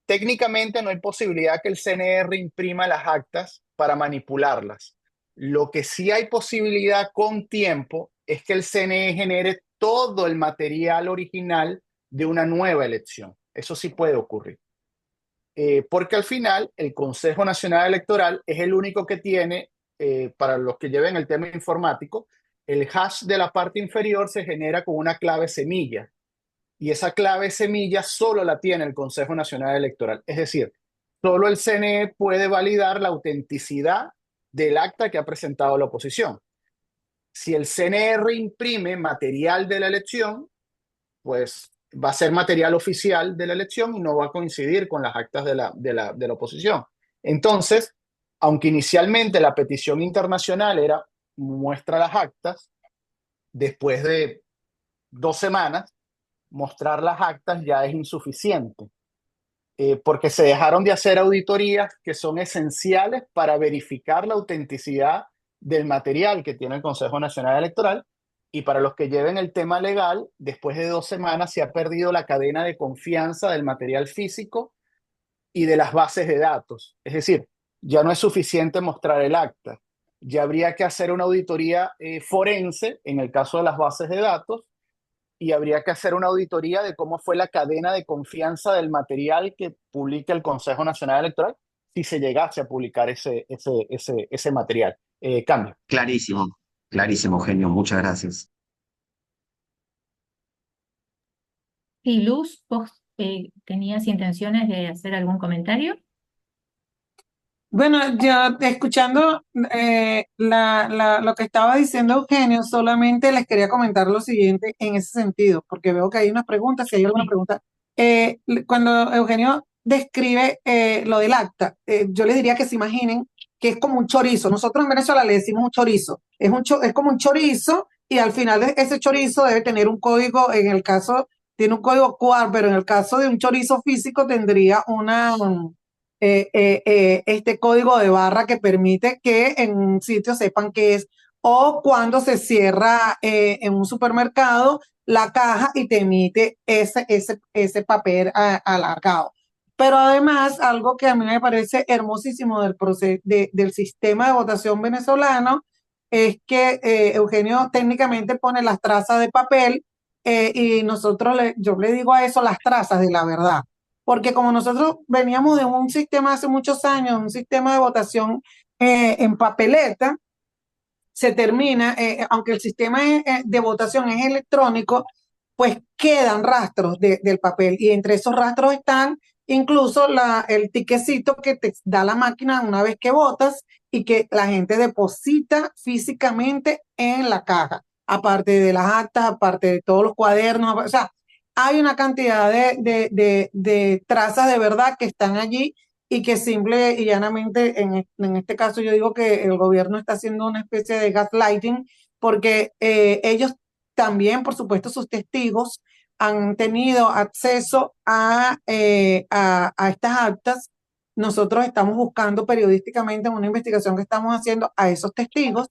técnicamente no hay posibilidad que el CNR imprima las actas para manipularlas. Lo que sí hay posibilidad con tiempo es que el CNE genere todo el material original de una nueva elección. Eso sí puede ocurrir. Porque al final el Consejo Nacional Electoral es el único que tiene, para los que lleven el tema informático, el hash de la parte inferior se genera con una clave semilla. Y esa clave semilla solo la tiene el Consejo Nacional Electoral. Es decir, solo el CNE puede validar la autenticidad del acta que ha presentado la oposición. Si el CNR imprime material de la elección, pues va a ser material oficial de la elección y no va a coincidir con las actas de la oposición. Entonces, aunque inicialmente la petición internacional era muestra las actas, después de 2 semanas, mostrar las actas ya es insuficiente, porque se dejaron de hacer auditorías que son esenciales para verificar la autenticidad del material que tiene el Consejo Nacional Electoral. Y para los que lleven el tema legal, después de 2 semanas se ha perdido la cadena de confianza del material físico y de las bases de datos. Es decir, ya no es suficiente mostrar el acta. Ya habría que hacer una auditoría forense en el caso de las bases de datos, y habría que hacer una auditoría de cómo fue la cadena de confianza del material que publica el Consejo Nacional Electoral, si se llegase a publicar ese material. Cambio. Clarísimo, clarísimo, Eugenio, muchas gracias. Y Luz, ¿vos tenías intenciones de hacer algún comentario? Bueno, yo escuchando lo que estaba diciendo Eugenio, solamente les quería comentar lo siguiente en ese sentido, porque veo que hay unas preguntas, si hay alguna Sí. pregunta. Cuando Eugenio describe lo del acta, yo les diría que se imaginen que es como un chorizo. Nosotros en Venezuela le decimos un chorizo. Es como un chorizo y al final de ese chorizo debe tener un código, en el caso, tiene un código QR, pero en el caso de un chorizo físico tendría este código de barra que permite que en un sitio sepan qué es, o cuando se cierra en un supermercado la caja y te emite ese papel alargado. Pero además, algo que a mí me parece hermosísimo del sistema de votación venezolano es que Eugenio técnicamente pone las trazas de papel, y yo le digo a eso las trazas de la verdad, porque como nosotros veníamos de un sistema hace muchos años, un sistema de votación en papeleta, se termina, aunque el sistema de votación es electrónico, pues quedan rastros del papel, y entre esos rastros están incluso el tiquecito que te da la máquina una vez que votas y que la gente deposita físicamente en la caja, aparte de las actas, aparte de todos los cuadernos, o sea, hay una cantidad de trazas de verdad que están allí y que simple y llanamente, en este caso yo digo que el gobierno está haciendo una especie de gaslighting, porque ellos también, por supuesto, sus testigos han tenido acceso a estas actas. Nosotros estamos buscando periodísticamente en una investigación que estamos haciendo a esos testigos,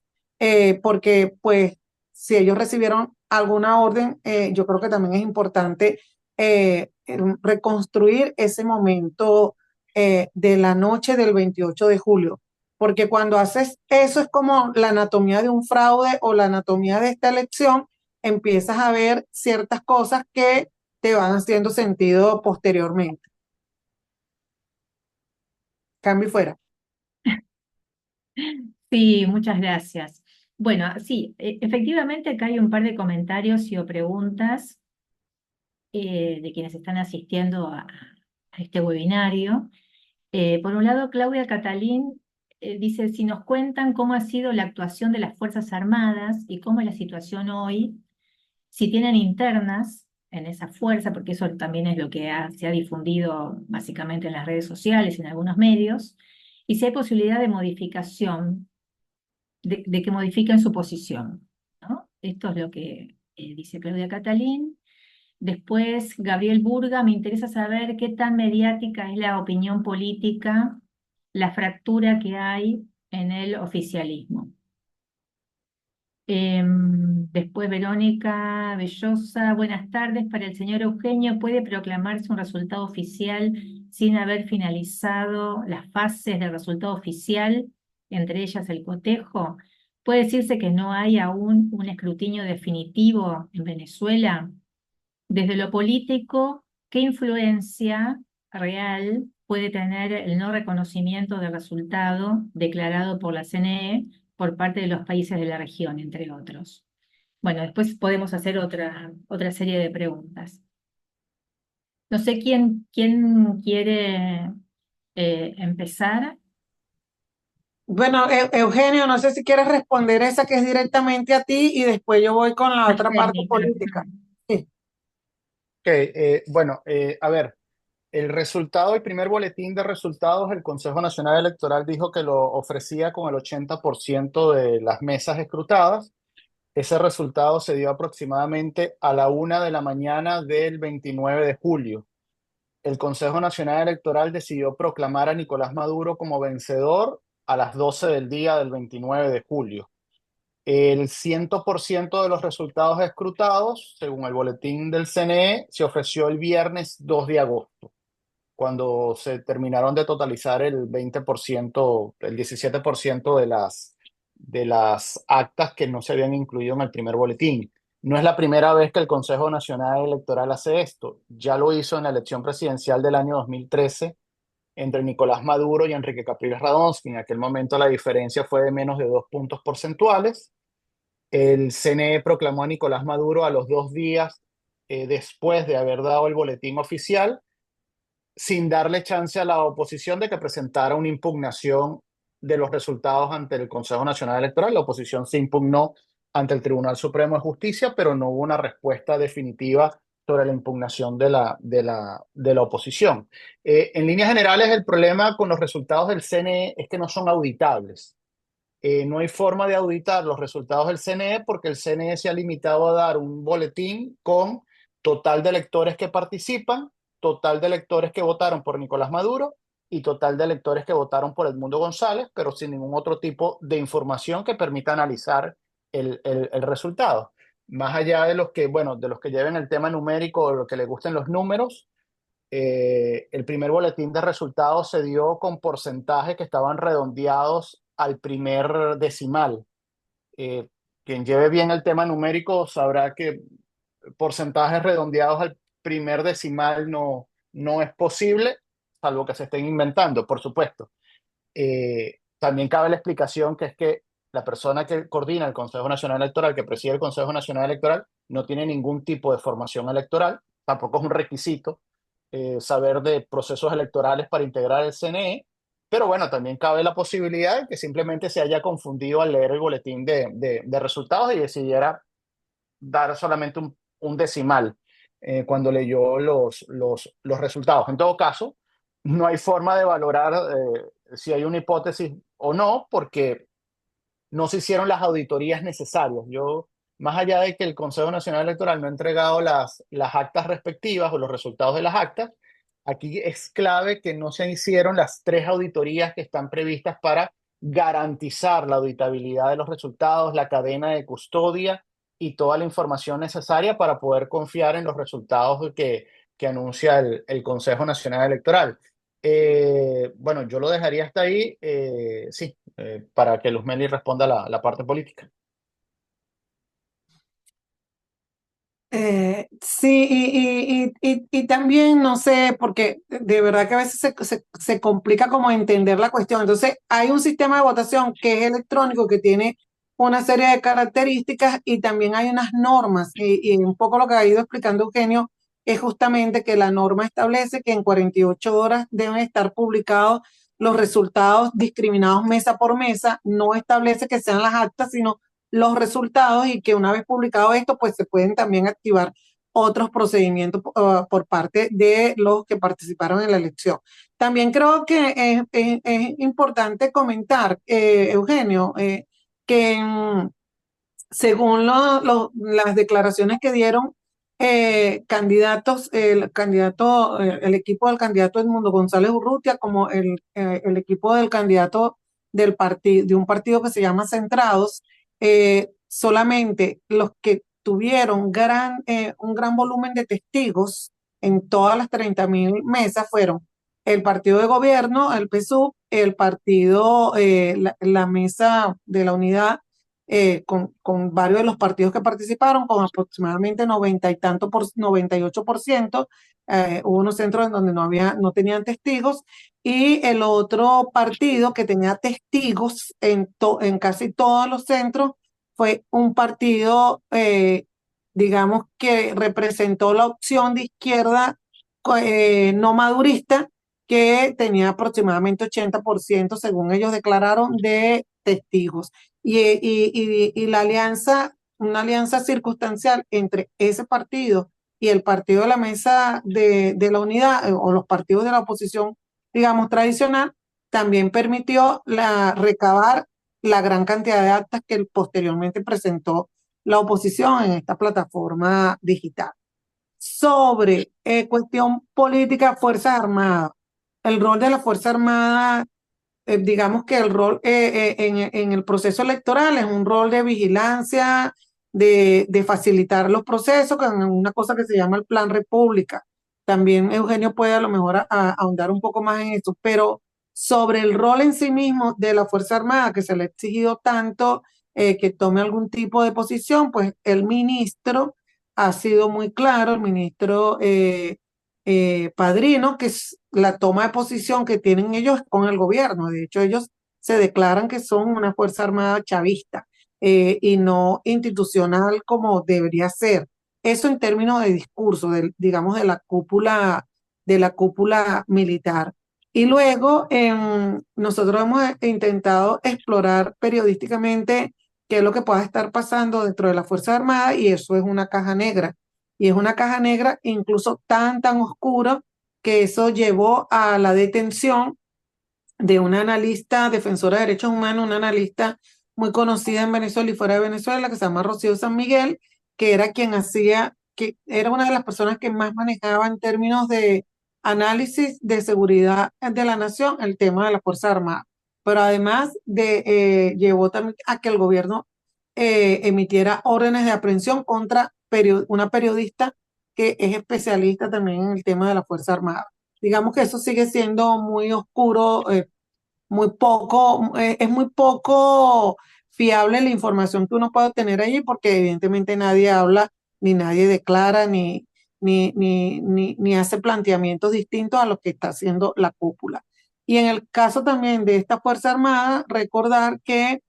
porque pues si ellos recibieron alguna orden, yo creo que también es importante reconstruir ese momento de la noche del 28 de julio, porque cuando haces eso es como la anatomía de un fraude o la anatomía de esta elección, empiezas a ver ciertas cosas que te van haciendo sentido posteriormente. Cambio y fuera. Sí, muchas gracias. Bueno, sí, efectivamente acá hay un par de comentarios o preguntas de quienes están asistiendo a este webinario. Por un lado, Claudia Catalín dice, si nos cuentan cómo ha sido la actuación de las Fuerzas Armadas y cómo es la situación hoy, si tienen internas en esa fuerza, porque eso también es lo que se ha difundido básicamente en las redes sociales y en algunos medios, y si hay posibilidad de modificación, de que modifiquen su posición, ¿no? Esto es lo que dice Claudia Catalín. Después, Gabriel Burga, me interesa saber qué tan mediática es la opinión política, la fractura que hay en el oficialismo. Después, Verónica Bellosa, buenas tardes. Para el señor Eugenio, ¿puede proclamarse un resultado oficial sin haber finalizado las fases del resultado oficial, entre ellas el cotejo? ¿Puede decirse que no hay aún un escrutinio definitivo en Venezuela? Desde lo político, ¿qué influencia real puede tener el no reconocimiento del resultado declarado por la CNE por parte de los países de la región, entre otros? Bueno, después podemos hacer otra serie de preguntas. No sé quién quiere empezar. Bueno, Eugenio, no sé si quieres responder esa que es directamente a ti y después yo voy con la Más otra parte técnica. política. Sí. Ok, bueno, a ver, el primer boletín de resultados, el Consejo Nacional Electoral dijo que lo ofrecía con el 80% de las mesas escrutadas. Ese resultado se dio aproximadamente a la 1 de la mañana del 29 de julio. El Consejo Nacional Electoral decidió proclamar a Nicolás Maduro como vencedor a las 12 del día del 29 de julio. El 100% de los resultados escrutados, según el boletín del CNE, se ofreció el viernes 2 de agosto, cuando se terminaron de totalizar el 20%, el 17% de las actas que no se habían incluido en el primer boletín. No es la primera vez que el Consejo Nacional Electoral hace esto. Ya lo hizo en la elección presidencial del año 2013 entre Nicolás Maduro y Enrique Capriles Radonsky. En aquel momento la diferencia fue de menos de 2 puntos porcentuales. El CNE proclamó a Nicolás Maduro a los 2 días después de haber dado el boletín oficial, sin darle chance a la oposición de que presentara una impugnación de los resultados ante el Consejo Nacional Electoral. La oposición se impugnó ante el Tribunal Supremo de Justicia, pero no hubo una respuesta definitiva sobre la impugnación de la oposición. En líneas generales, el problema con los resultados del CNE es que no son auditables. No hay forma de auditar los resultados del CNE porque el CNE se ha limitado a dar un boletín con total de electores que participan, total de electores que votaron por Nicolás Maduro y total de electores que votaron por Edmundo González, pero sin ningún otro tipo de información que permita analizar el resultado. Más allá de los que, bueno, de los que lleven el tema numérico o lo que les gusten los números, el primer boletín de resultados se dio con porcentajes que estaban redondeados al primer decimal. Eh, Quien lleve bien el tema numérico sabrá que porcentajes redondeados al primer decimal no es posible, salvo que se estén inventando, por supuesto. También cabe la explicación que es que la persona que coordina el Consejo Nacional Electoral, que preside el Consejo Nacional Electoral, no tiene ningún tipo de formación electoral, tampoco es un requisito saber de procesos electorales para integrar el CNE, pero bueno, también cabe la posibilidad de que simplemente se haya confundido al leer el boletín de resultados y decidiera dar solamente un decimal cuando leyó los resultados. En todo caso, no hay forma de valorar si hay una hipótesis o no, porque no se hicieron las auditorías necesarias. Más allá de que el Consejo Nacional Electoral no ha entregado las actas respectivas o los resultados de las actas, aquí es clave que no se hicieron las 3 auditorías que están previstas para garantizar la auditabilidad de los resultados, la cadena de custodia y toda la información necesaria para poder confiar en los resultados que anuncia el Consejo Nacional Electoral. Bueno, yo lo dejaría hasta ahí, sí, para que Luzmeli responda la parte política. Sí, y también no sé, porque de verdad que a veces se complica como entender la cuestión. Entonces, hay un sistema de votación que es electrónico, que tiene una serie de características y también hay unas normas, y un poco lo que ha ido explicando Eugenio es justamente que la norma establece que en 48 horas deben estar publicados los resultados discriminados mesa por mesa. No establece que sean las actas, sino los resultados, y que una vez publicado esto, pues se pueden también activar otros procedimientos por parte de los que participaron en la elección. También creo que es importante comentar, Eugenio, que según las declaraciones que dieron candidatos, el equipo del candidato Edmundo González Urrutia, como el equipo del candidato de un partido que se llama Centrados, solamente los que tuvieron un gran volumen de testigos en todas las 30.000 mesas fueron el partido de gobierno, el PSUV, el partido, la mesa de la unidad, con varios de los partidos que participaron, con aproximadamente 90 y tanto 98%. Hubo unos centros en donde no tenían testigos, y el otro partido que tenía testigos en casi todos los centros fue un partido, digamos, que representó la opción de izquierda no madurista, que tenía aproximadamente 80%, según ellos declararon, de testigos. Y la alianza, una alianza circunstancial entre ese partido y el partido de la mesa de la unidad, o los partidos de la oposición, digamos, tradicional, también permitió recabar la gran cantidad de actas que posteriormente presentó la oposición en esta plataforma digital. Sobre cuestión política, Fuerzas Armadas. El rol de la Fuerza Armada, digamos que el rol en el proceso electoral es un rol de vigilancia, de facilitar los procesos, con una cosa que se llama el Plan República. También Eugenio puede a lo mejor ahondar un poco más en esto, pero sobre el rol en sí mismo de la Fuerza Armada, que se le ha exigido tanto que tome algún tipo de posición, pues el ministro ha sido muy claro, el ministro Padrino, que es la toma de posición que tienen ellos con el gobierno. De hecho, ellos se declaran que son una Fuerza Armada chavista, y no institucional como debería ser. Eso en términos de discurso, digamos, de la cúpula militar. Y luego nosotros hemos intentado explorar periodísticamente qué es lo que pueda estar pasando dentro de la Fuerza Armada, y eso es una caja negra. Y es una caja negra incluso tan oscura, que eso llevó a la detención de una analista defensora de derechos humanos, una analista muy conocida en Venezuela y fuera de Venezuela, que se llama Rocío San Miguel, que era que era una de las personas que más manejaba en términos de análisis de seguridad de la nación el tema de la Fuerza Armada. Pero además llevó también a que el gobierno emitiera órdenes de aprehensión contra una periodista que es especialista también en el tema de la Fuerza Armada. Digamos que eso sigue siendo muy oscuro, es muy poco fiable la información que uno puede obtener allí, porque evidentemente nadie habla, ni nadie declara, ni hace planteamientos distintos a lo que está haciendo la cúpula. Y en el caso también de esta Fuerza Armada, recordar que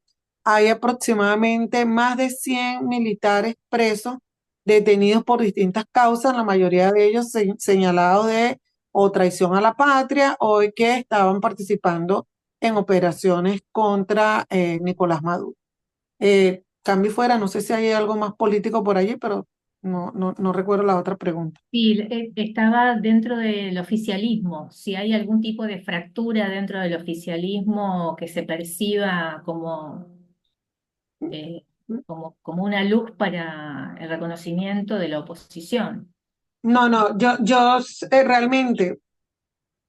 hay aproximadamente más de 100 militares presos, detenidos por distintas causas, la mayoría de ellos señalados de o traición a la patria, o que estaban participando en operaciones contra Nicolás Maduro. Cambio fuera, no sé si hay algo más político por allí, pero no recuerdo la otra pregunta. Sí, estaba dentro del oficialismo, si hay algún tipo de fractura dentro del oficialismo que se perciba como una luz para el reconocimiento de la oposición. No, yo realmente,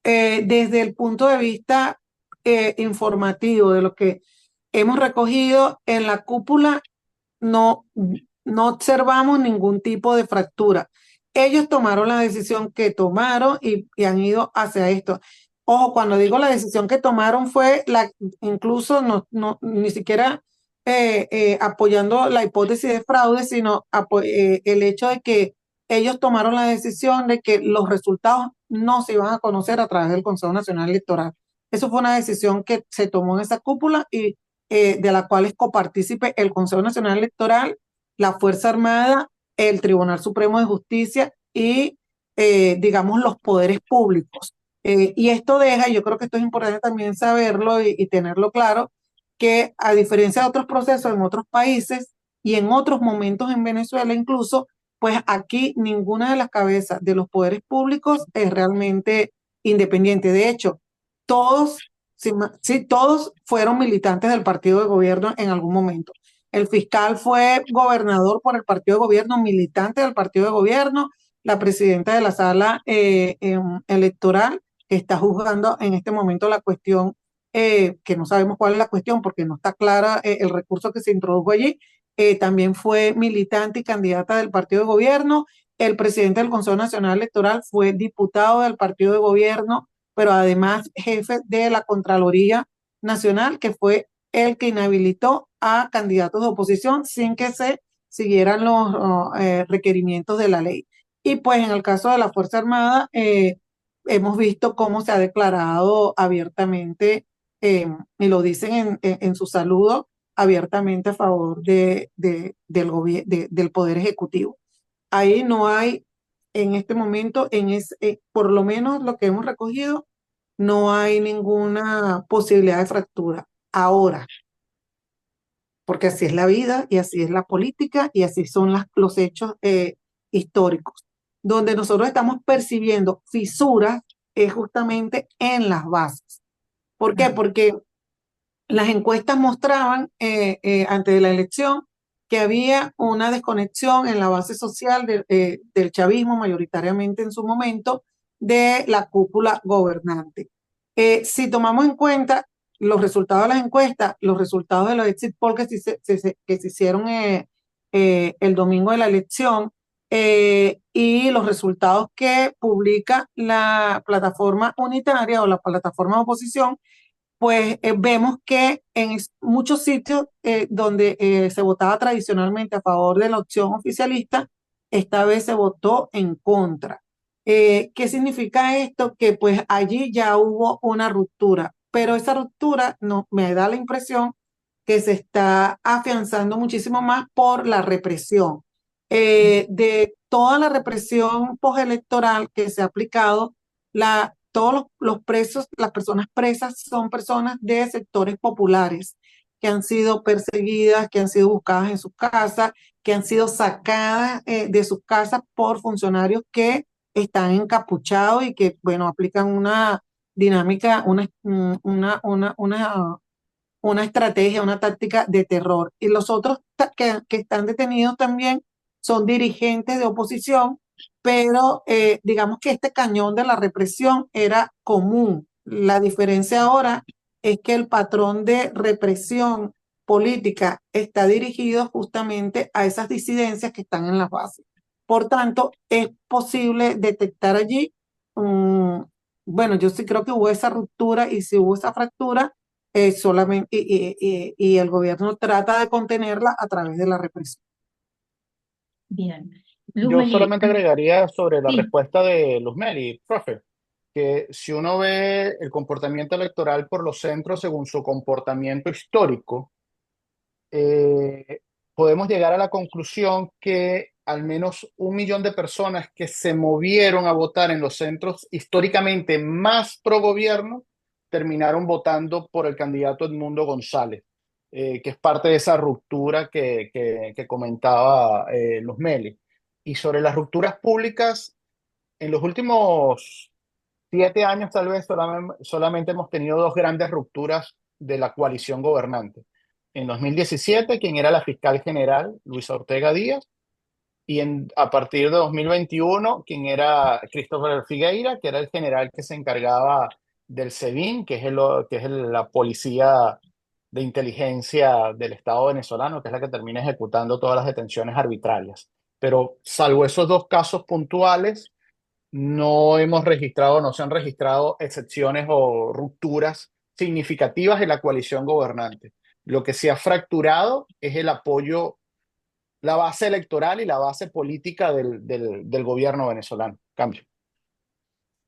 desde el punto de vista informativo de lo que hemos recogido en la cúpula, no observamos ningún tipo de fractura. Ellos tomaron la decisión que tomaron y han ido hacia esto. Ojo, cuando digo la decisión que tomaron fue incluso ni siquiera apoyando la hipótesis de fraude, sino el hecho de que ellos tomaron la decisión de que los resultados no se iban a conocer a través del Consejo Nacional Electoral. Eso fue una decisión que se tomó en esa cúpula, y de la cual es copartícipe el Consejo Nacional Electoral, la Fuerza Armada, el Tribunal Supremo de Justicia y digamos, los poderes públicos. Y esto deja, yo creo que esto es importante también saberlo y tenerlo claro, que a diferencia de otros procesos en otros países y en otros momentos en Venezuela incluso, pues aquí ninguna de las cabezas de los poderes públicos es realmente independiente. De hecho, todos, sí, todos fueron militantes del partido de gobierno en algún momento. El fiscal fue gobernador por el partido de gobierno, militante del partido de gobierno. La presidenta de la sala electoral que está juzgando en este momento la cuestión, que no sabemos cuál es la cuestión porque no está clara el recurso que se introdujo allí, también fue militante y candidata del partido de gobierno. El presidente del Consejo Nacional Electoral fue diputado del partido de gobierno, pero además jefe de la Contraloría Nacional, que fue el que inhabilitó a candidatos de oposición sin que se siguieran los requerimientos de la ley. Y pues en el caso de la Fuerza Armada, hemos visto cómo se ha declarado abiertamente, y lo dicen en su saludo, abiertamente a favor del Poder Ejecutivo. Ahí no hay, en este momento, por lo menos lo que hemos recogido, no hay ninguna posibilidad de fractura. Ahora, porque así es la vida y así es la política y así son los hechos históricos. Donde nosotros estamos percibiendo fisuras es justamente en las bases. ¿Por qué? Porque las encuestas mostraban antes de la elección que había una desconexión en la base social del chavismo, mayoritariamente en su momento, de la cúpula gobernante. Si tomamos en cuenta los resultados de las encuestas, los resultados de los exit polls que se hicieron el domingo de la elección, y los resultados que publica la plataforma unitaria o la plataforma de oposición, pues vemos que en muchos sitios donde se votaba tradicionalmente a favor de la opción oficialista, esta vez se votó en contra. ¿Qué significa esto? Que pues allí ya hubo una ruptura, pero esa ruptura me da la impresión que se está afianzando muchísimo más por la represión. De toda la represión postelectoral que se ha aplicado, todos los presos, las personas presas son personas de sectores populares que han sido perseguidas, que han sido buscadas en sus casas, que han sido sacadas de sus casas por funcionarios que están encapuchados y que, bueno, aplican una dinámica, una estrategia, una táctica de terror. Y los otros que están detenidos también son dirigentes de oposición, pero digamos que este cañón de la represión era común. La diferencia ahora es que el patrón de represión política está dirigido justamente a esas disidencias que están en las bases. Por tanto, es posible detectar allí, bueno, yo sí creo que hubo esa ruptura, y si hubo esa fractura, solamente, y el gobierno trata de contenerla a través de la represión. Bien. Yo solamente agregaría sobre la Sí. respuesta de Luzmeli, profe, que si uno ve el comportamiento electoral por los centros según su comportamiento histórico, podemos llegar a la conclusión que al menos 1 millón de personas que se movieron a votar en los centros históricamente más pro gobierno terminaron votando por el candidato Edmundo González, que es parte de esa ruptura que comentaba Luzmeli. Y sobre las rupturas públicas, en los últimos 7 años tal vez solamente hemos tenido dos grandes rupturas de la coalición gobernante. En 2017, quien era la fiscal general, Luisa Ortega Díaz, y a partir de 2021, quien era Christopher Figueira, que era el general que se encargaba del SEBIN, que es la policía de inteligencia del Estado venezolano, que es la que termina ejecutando todas las detenciones arbitrarias. Pero salvo esos dos casos puntuales, no se han registrado excepciones o rupturas significativas de la coalición gobernante. Lo que se ha fracturado es el apoyo, la base electoral y la base política del gobierno venezolano. Cambio.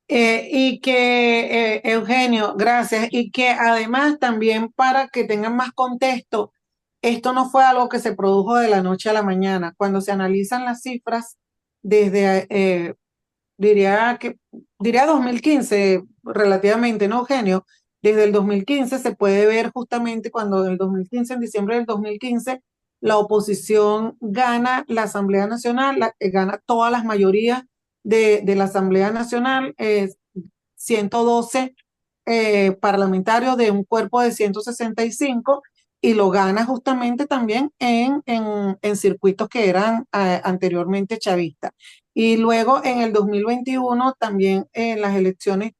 Y que, Eugenio, gracias, y que además también, para que tengan más contexto, esto no fue algo que se produjo de la noche a la mañana. Cuando se analizan las cifras desde diría 2015, relativamente, ¿no, Eugenio? Desde el 2015 se puede ver justamente cuando en el 2015, en diciembre del 2015, la oposición gana la Asamblea Nacional, gana todas las mayorías de la Asamblea Nacional, 112 parlamentarios de un cuerpo de 165 y lo gana justamente también en circuitos que eran anteriormente chavistas. Y luego en el 2021 también en las elecciones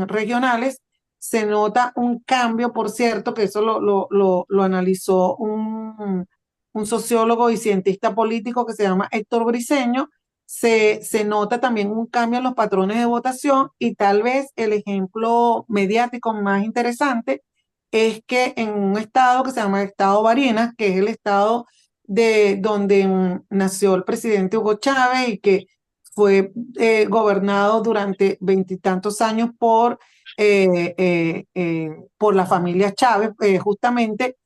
regionales se nota un cambio, por cierto, que eso lo analizó un sociólogo y cientista político que se llama Héctor Briceño. Se nota también un cambio en los patrones de votación y tal vez el ejemplo mediático más interesante es que en un estado que se llama el estado Barinas, que es el estado de donde nació el presidente Hugo Chávez y que fue gobernado durante veintitantos años por la familia Chávez, justamente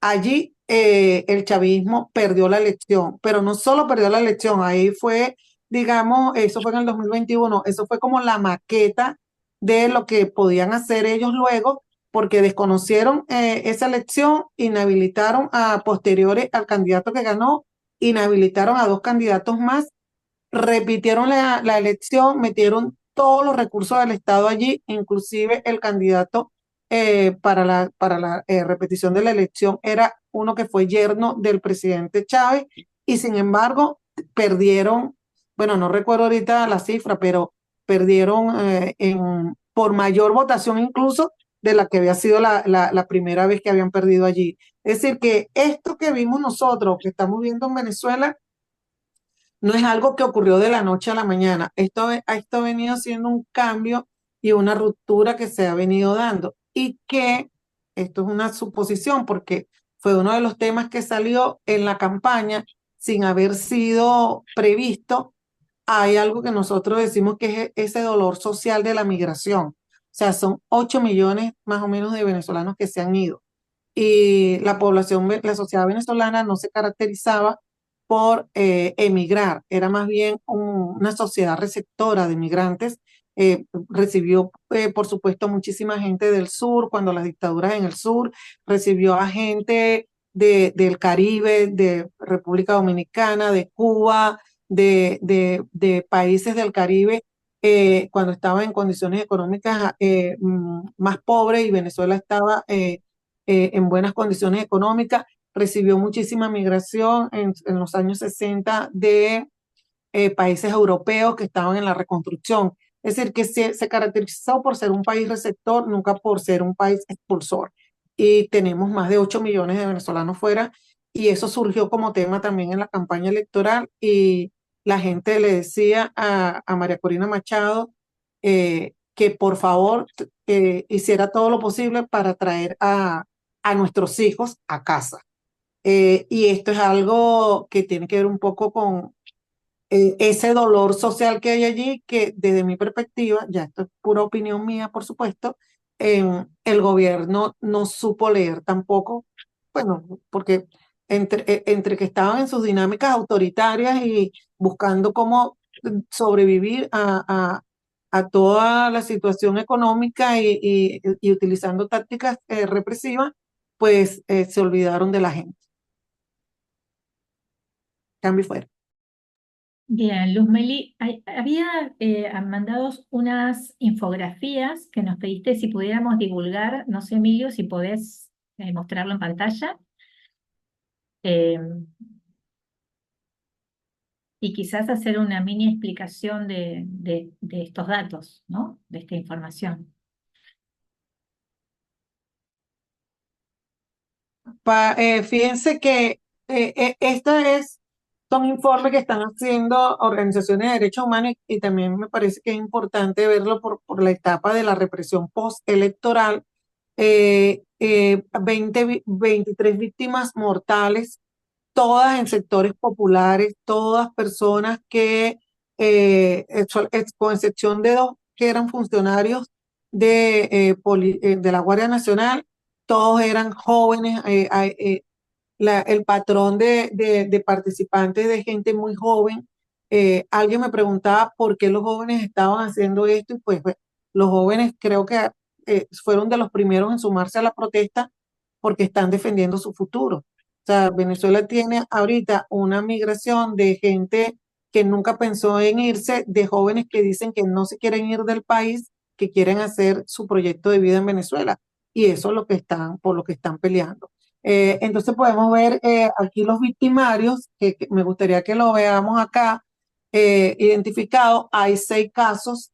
allí el chavismo perdió la elección, pero no solo perdió la elección, ahí fue, digamos, eso fue en el 2021, eso fue como la maqueta de lo que podían hacer ellos luego, porque desconocieron esa elección, inhabilitaron a posteriores al candidato que ganó, inhabilitaron a dos candidatos más, repitieron la elección, metieron todos los recursos del Estado allí, inclusive el candidato para la repetición de la elección era uno que fue yerno del presidente Chávez y sin embargo perdieron, bueno, no recuerdo ahorita la cifra, pero perdieron por mayor votación incluso de la que había sido la primera vez que habían perdido allí. Es decir, que esto que vimos nosotros, que estamos viendo en Venezuela, no es algo que ocurrió de la noche a la mañana. Esto ha venido siendo un cambio y una ruptura que se ha venido dando. Y que esto es una suposición porque fue uno de los temas que salió en la campaña sin haber sido previsto. Hay algo que nosotros decimos que es ese dolor social de la migración. O sea, son 8 millones más o menos de venezolanos que se han ido y la población, la sociedad venezolana no se caracterizaba por emigrar, era más bien una sociedad receptora de migrantes. Recibió, por supuesto, muchísima gente del sur, cuando las dictaduras en el sur, recibió a gente del Caribe, de República Dominicana, de Cuba, de países del Caribe, cuando estaban en condiciones económicas más pobres y Venezuela estaba en buenas condiciones económicas, recibió muchísima migración en los años 60 de países europeos que estaban en la reconstrucción. Es decir, que se caracterizó por ser un país receptor, nunca por ser un país expulsor. Y tenemos más de 8 millones de venezolanos fuera, y eso surgió como tema también en la campaña electoral, y la gente le decía a María Corina Machado que por favor hiciera todo lo posible para traer a nuestros hijos a casa. Y esto es algo que tiene que ver un poco con ese dolor social que hay allí, que desde mi perspectiva, ya esto es pura opinión mía, por supuesto, el gobierno no supo leer tampoco, bueno, porque entre que estaban en sus dinámicas autoritarias y buscando cómo sobrevivir a toda la situación económica y utilizando tácticas represivas, pues se olvidaron de la gente. Cambio fuera. Bien, Luzmeli, había mandado unas infografías que nos pediste si pudiéramos divulgar. No sé, Emilio, si podés mostrarlo en pantalla. Eh, y quizás hacer una mini explicación de estos datos, ¿no? De esta información. Fíjense que son informes que están haciendo organizaciones de derechos humanos y también me parece que es importante verlo por la etapa de la represión postelectoral. 23 víctimas mortales, todas en sectores populares, todas personas que, con excepción de dos que eran funcionarios de la Guardia Nacional, todos eran jóvenes. El patrón de participantes de gente muy joven, Alguien me preguntaba por qué los jóvenes estaban haciendo esto y pues los jóvenes creo que fueron de los primeros en sumarse a la protesta porque están defendiendo su futuro. O sea, Venezuela tiene ahorita una migración de gente que nunca pensó en irse, de jóvenes que dicen que no se quieren ir del país, que quieren hacer su proyecto de vida en Venezuela. Y eso es lo que están, por lo que están peleando. Entonces podemos ver aquí los victimarios, que me gustaría que lo veamos acá, identificado. Hay 6 casos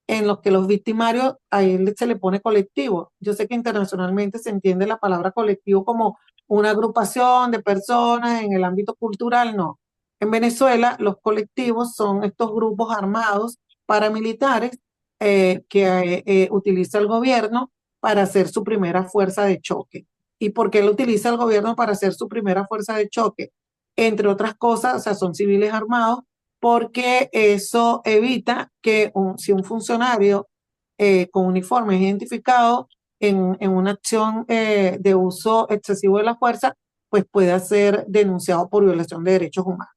en los que los victimarios, ahí se le pone colectivo. Yo sé que internacionalmente se entiende la palabra colectivo como una agrupación de personas en el ámbito cultural, no. En Venezuela, los colectivos son estos grupos armados paramilitares que utiliza el gobierno para hacer su primera fuerza de choque. ¿Y por qué lo utiliza el gobierno para hacer su primera fuerza de choque? Entre otras cosas, o sea, son civiles armados, porque eso evita que si un funcionario con uniforme es identificado en una acción de uso excesivo de la fuerza, pues pueda ser denunciado por violación de derechos humanos.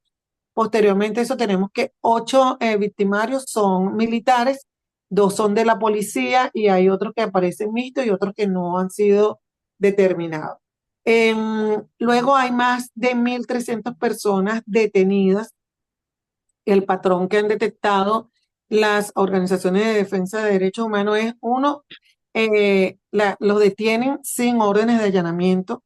Posteriormente a eso tenemos que 8 victimarios son militares, 2 son de la policía y hay otros que aparecen mixtos y otros que no han sido determinados. Luego hay más de 1.300 personas detenidas. El patrón que han detectado las organizaciones de defensa de derechos humanos es, uno, los detienen sin órdenes de allanamiento,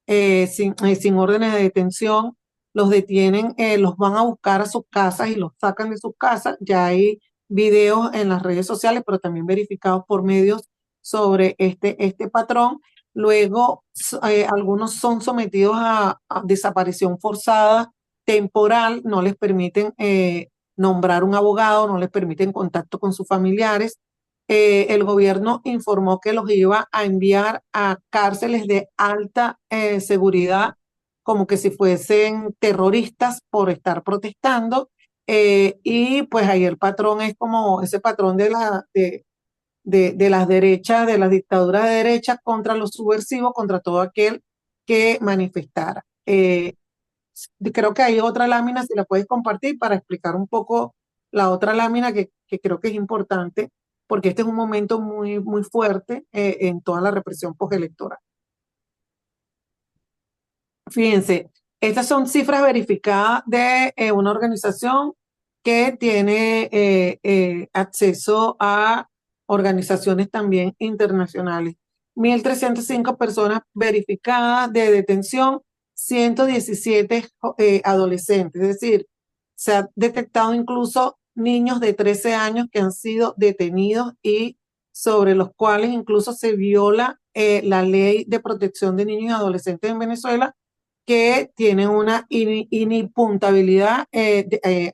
sin órdenes de detención, los detienen, los van a buscar a sus casas y los sacan de sus casas. Ya hay videos en las redes sociales, pero también verificados por medios sobre este patrón. Luego, algunos son sometidos a desaparición forzada temporal, no les permiten nombrar un abogado, no les permiten contacto con sus familiares. El gobierno informó que los iba a enviar a cárceles de alta seguridad, como que si fuesen terroristas por estar protestando. Y pues ahí el patrón es como ese patrón de las derechas, de las dictaduras de derecha contra los subversivos, contra todo aquel que manifestara. Creo que hay otra lámina, si la puedes compartir para explicar un poco la otra lámina que creo que es importante, porque este es un momento muy, muy fuerte en toda la represión postelectoral. Fíjense, estas son cifras verificadas de una organización que tiene acceso a organizaciones también internacionales. 1.305 personas verificadas de detención, 117 adolescentes, es decir, se ha detectado incluso niños de 13 años que han sido detenidos y sobre los cuales incluso se viola la ley de protección de niños y adolescentes en Venezuela, que tienen una inimputabilidad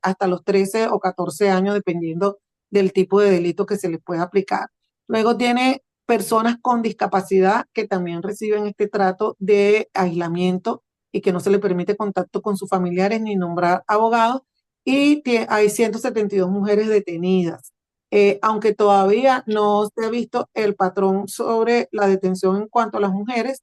hasta los 13 o 14 años, dependiendo del tipo de delito que se les pueda aplicar. Luego tiene personas con discapacidad que también reciben este trato de aislamiento y que no se les permite contacto con sus familiares ni nombrar abogados. Y hay 172 mujeres detenidas. Aunque todavía no se ha visto el patrón sobre la detención en cuanto a las mujeres,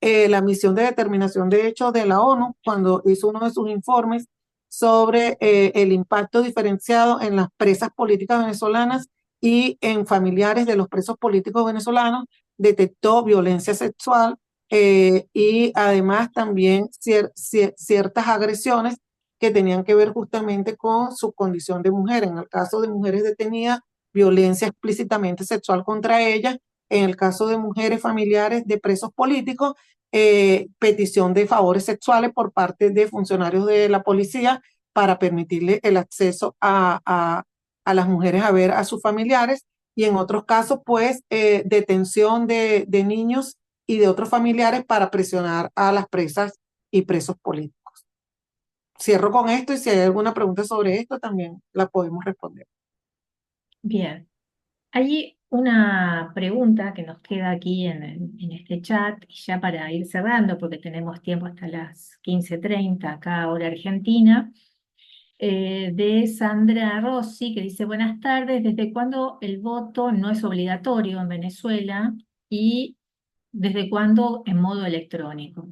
la misión de determinación de hechos de la ONU, cuando hizo uno de sus informes sobre el impacto diferenciado en las presas políticas venezolanas y en familiares de los presos políticos venezolanos, detectó violencia sexual y además también ciertas agresiones que tenían que ver justamente con su condición de mujer. En el caso de mujeres detenidas, violencia explícitamente sexual contra ellas. En el caso de mujeres familiares de presos políticos, petición de favores sexuales por parte de funcionarios de la policía para permitirle el acceso a las mujeres a ver a sus familiares, y en otros casos, pues, detención de niños y de otros familiares para presionar a las presas y presos políticos. Cierro con esto y si hay alguna pregunta sobre esto también la podemos responder. Bien, hay una pregunta que nos queda aquí en este chat, y ya para ir cerrando, porque tenemos tiempo hasta las 15:30 acá, hora argentina, de Sandra Rossi, que dice: buenas tardes, ¿desde cuándo el voto no es obligatorio en Venezuela y desde cuándo en modo electrónico?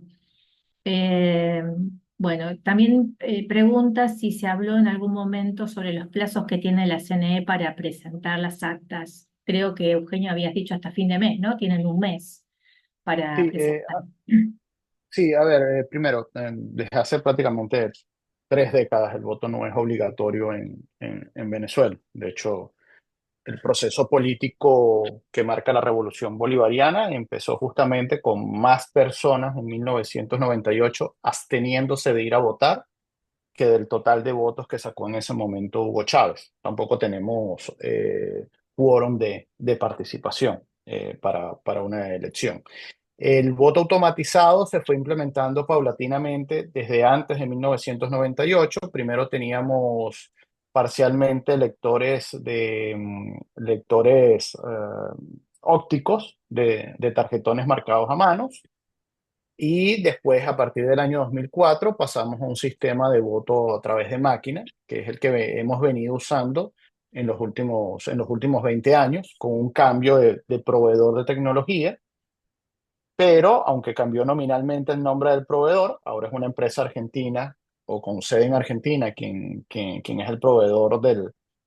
Bueno, también pregunta si se habló en algún momento sobre los plazos que tiene la CNE para presentar las actas. Creo que Eugenio habías dicho hasta fin de mes, ¿no? Tienen un mes para Sí, presentar. sí, a ver, primero, desde hace prácticamente 3 décadas el voto no es obligatorio en Venezuela. De hecho, el proceso político que marca la revolución bolivariana empezó justamente con más personas en 1998 absteniéndose de ir a votar que del total de votos que sacó en ese momento Hugo Chávez. Tampoco tenemos quórum de participación para una elección. El voto automatizado se fue implementando paulatinamente desde antes de 1998. Primero teníamos parcialmente lectores ópticos de tarjetones marcados a manos y después, a partir del año 2004, pasamos a un sistema de voto a través de máquina, que es el que hemos venido usando en los últimos 20 años, con un cambio de proveedor de tecnología, pero aunque cambió nominalmente el nombre del proveedor, ahora es una empresa argentina o con sede en Argentina quien es el proveedor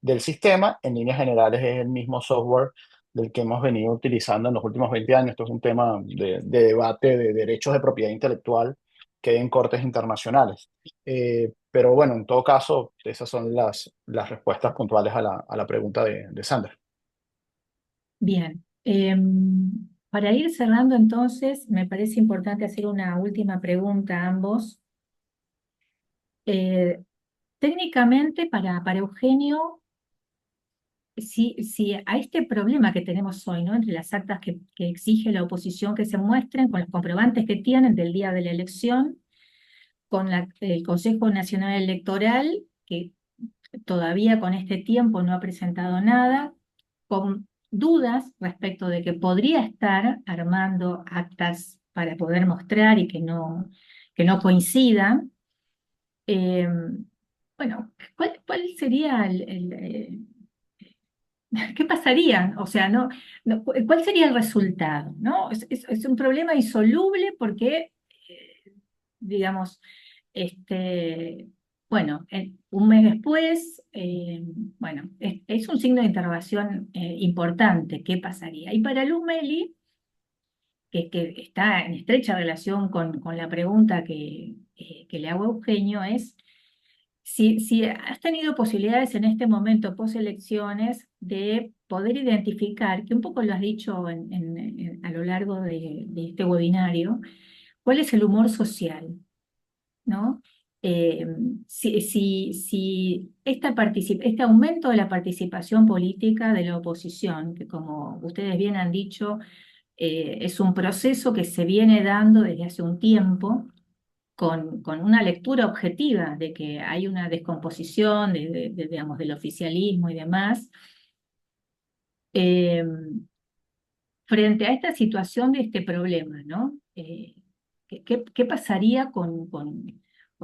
del sistema. En líneas generales es el mismo software del que hemos venido utilizando en los últimos 20 años. Esto es un tema de debate de derechos de propiedad intelectual que hay en cortes internacionales. Pero bueno, en todo caso, esas son las respuestas puntuales a la pregunta de Sandra. Bien. Para ir cerrando entonces, me parece importante hacer una última pregunta a ambos. Eh, técnicamente, para Eugenio, si a este problema que tenemos hoy, ¿no? Entre las actas que exige la oposición que se muestren, con los comprobantes que tienen del día de la elección, con el Consejo Nacional Electoral, que todavía con este tiempo no ha presentado nada, con dudas respecto de que podría estar armando actas para poder mostrar y que no coincidan. Eh, bueno, ¿cuál sería ¿qué pasaría? O sea, ¿cuál sería el resultado? ¿No? Es un problema insoluble porque, digamos, este, bueno, un mes después, bueno, es un signo de interrogación importante. ¿Qué pasaría? Y para Luz Meli, que está en estrecha relación con la pregunta que le hago a Eugenio, es si has tenido posibilidades en este momento, post elecciones, de poder identificar, que un poco lo has dicho a lo largo de este webinario, cuál es el humor social, ¿no? Eh, si este aumento de la participación política de la oposición, que como ustedes bien han dicho, es un proceso que se viene dando desde hace un tiempo, con una lectura objetiva de que hay una descomposición digamos, del oficialismo y demás. eh, Frente a esta situación de este problema, ¿no? ¿Qué pasaría con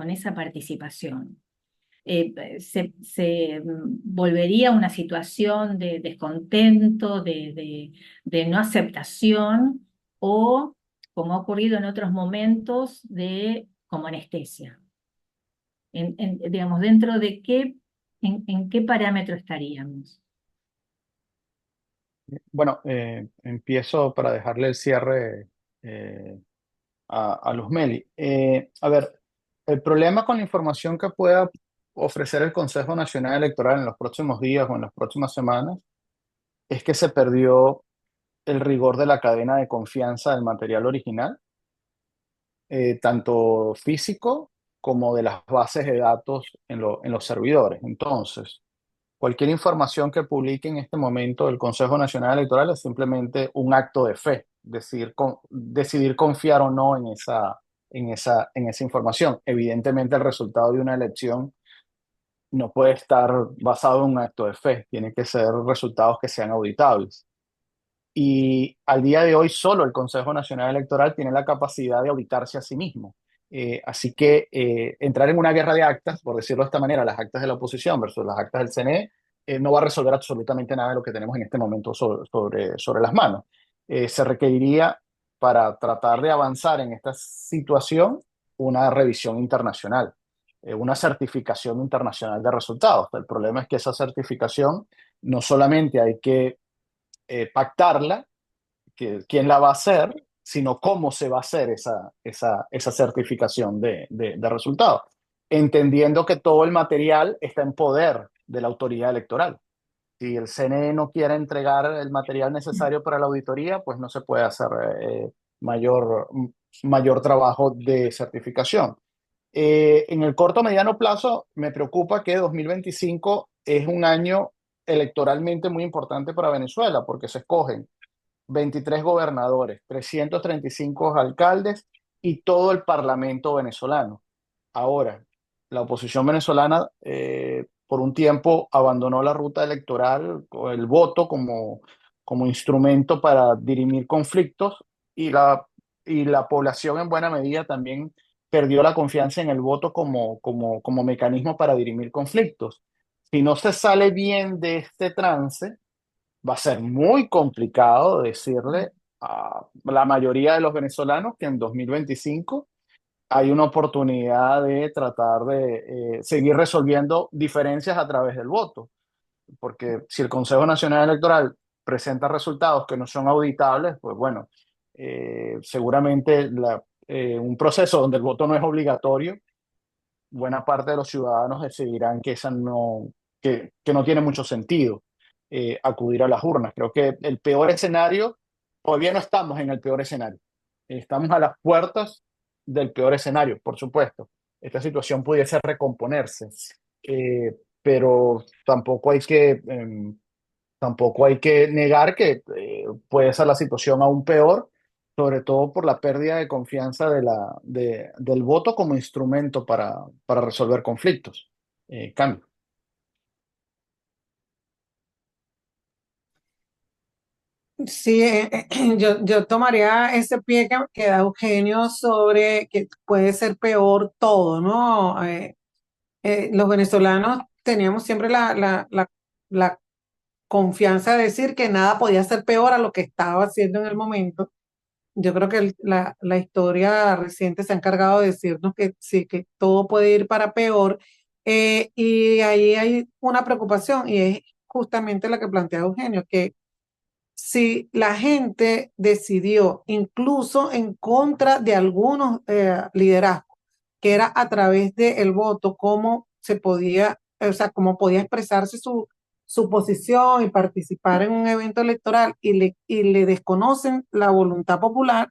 esa participación? Se volvería a una situación de descontento, de no aceptación, o, como ha ocurrido en otros momentos, como anestesia. Digamos, dentro de en qué parámetro estaríamos. Bueno, empiezo para dejarle el cierre a Luzmeli. A ver, el problema con la información que pueda ofrecer el Consejo Nacional Electoral en los próximos días o en las próximas semanas es que se perdió el rigor de la cadena de confianza del material original, tanto físico como de las bases de datos en los servidores. Entonces, cualquier información que publique en este momento el Consejo Nacional Electoral es simplemente un acto de fe, decidir confiar o no en esa información. Evidentemente, el resultado de una elección no puede estar basado en un acto de fe, tiene que ser resultados que sean auditables. Y al día de hoy solo el Consejo Nacional Electoral tiene la capacidad de auditarse a sí mismo. Así que entrar en una guerra de actas, por decirlo de esta manera, las actas de la oposición versus las actas del CNE, no va a resolver absolutamente nada de lo que tenemos en este momento sobre las manos. Se requeriría, para tratar de avanzar en esta situación, una revisión internacional, una certificación internacional de resultados. El problema es que esa certificación no solamente hay que pactarla, quién la va a hacer, sino cómo se va a hacer esa certificación de resultados, entendiendo que todo el material está en poder de la autoridad electoral. Si el CNE no quiere entregar el material necesario para la auditoría, pues no se puede hacer mayor, mayor trabajo de certificación. En el corto mediano plazo, me preocupa que 2025 es un año electoralmente muy importante para Venezuela, porque se escogen 23 gobernadores, 335 alcaldes y todo el parlamento venezolano. Ahora, la oposición venezolana por un tiempo abandonó la ruta electoral, o el voto como instrumento para dirimir conflictos, y la población en buena medida también perdió la confianza en el voto como mecanismo para dirimir conflictos. Si no se sale bien de este trance, va a ser muy complicado decirle a la mayoría de los venezolanos que en 2025 hay una oportunidad de tratar de seguir resolviendo diferencias a través del voto. Porque si el Consejo Nacional Electoral presenta resultados que no son auditables, pues bueno, seguramente un proceso donde el voto no es obligatorio, buena parte de los ciudadanos decidirán que no tiene mucho sentido acudir a las urnas. Creo que el peor escenario, todavía no estamos en el peor escenario, estamos a las puertas del peor escenario, por supuesto. Esta situación pudiese recomponerse, pero tampoco hay que negar que puede ser la situación aún peor, sobre todo por la pérdida de confianza del voto como instrumento para resolver conflictos. Cambio. Sí, yo tomaría ese pie que da Eugenio sobre que puede ser peor todo, ¿no? Los venezolanos teníamos siempre la confianza de decir que nada podía ser peor a lo que estaba haciendo en el momento. Yo creo que la historia reciente se ha encargado de decirnos que sí, que todo puede ir para peor. Y ahí hay una preocupación y es justamente la que plantea Eugenio, que si la gente decidió, incluso en contra de algunos liderazgos, que era a través del voto, cómo se podía, o sea, cómo podía expresarse su posición y participar en un evento electoral y le desconocen la voluntad popular,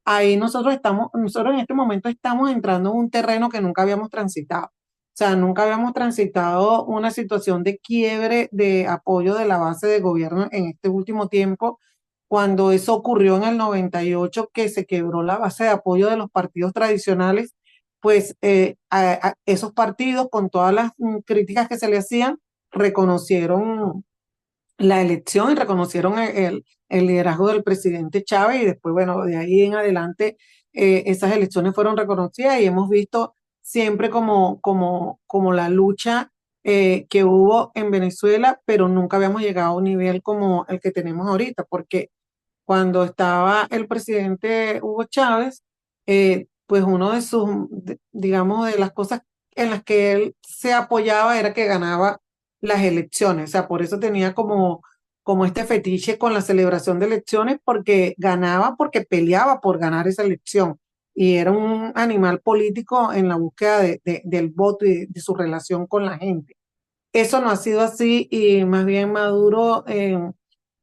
ahí nosotros en este momento estamos entrando en un terreno que nunca habíamos transitado. O sea, nunca habíamos transitado una situación de quiebre de apoyo de la base de gobierno en este último tiempo, cuando eso ocurrió en el 98, que se quebró la base de apoyo de los partidos tradicionales, pues a esos partidos, con todas las críticas que se le hacían, reconocieron la elección y reconocieron el liderazgo del presidente Chávez y después, bueno, de ahí en adelante esas elecciones fueron reconocidas y hemos visto siempre como la lucha que hubo en Venezuela, pero nunca habíamos llegado a un nivel como el que tenemos ahorita, porque cuando estaba el presidente Hugo Chávez, pues uno de digamos, de las cosas en las que él se apoyaba era que ganaba las elecciones. O sea, por eso tenía como este fetiche con la celebración de elecciones, porque ganaba, porque peleaba por ganar esa elección. Y era un animal político en la búsqueda del voto y de su relación con la gente. Eso no ha sido así y más bien Maduro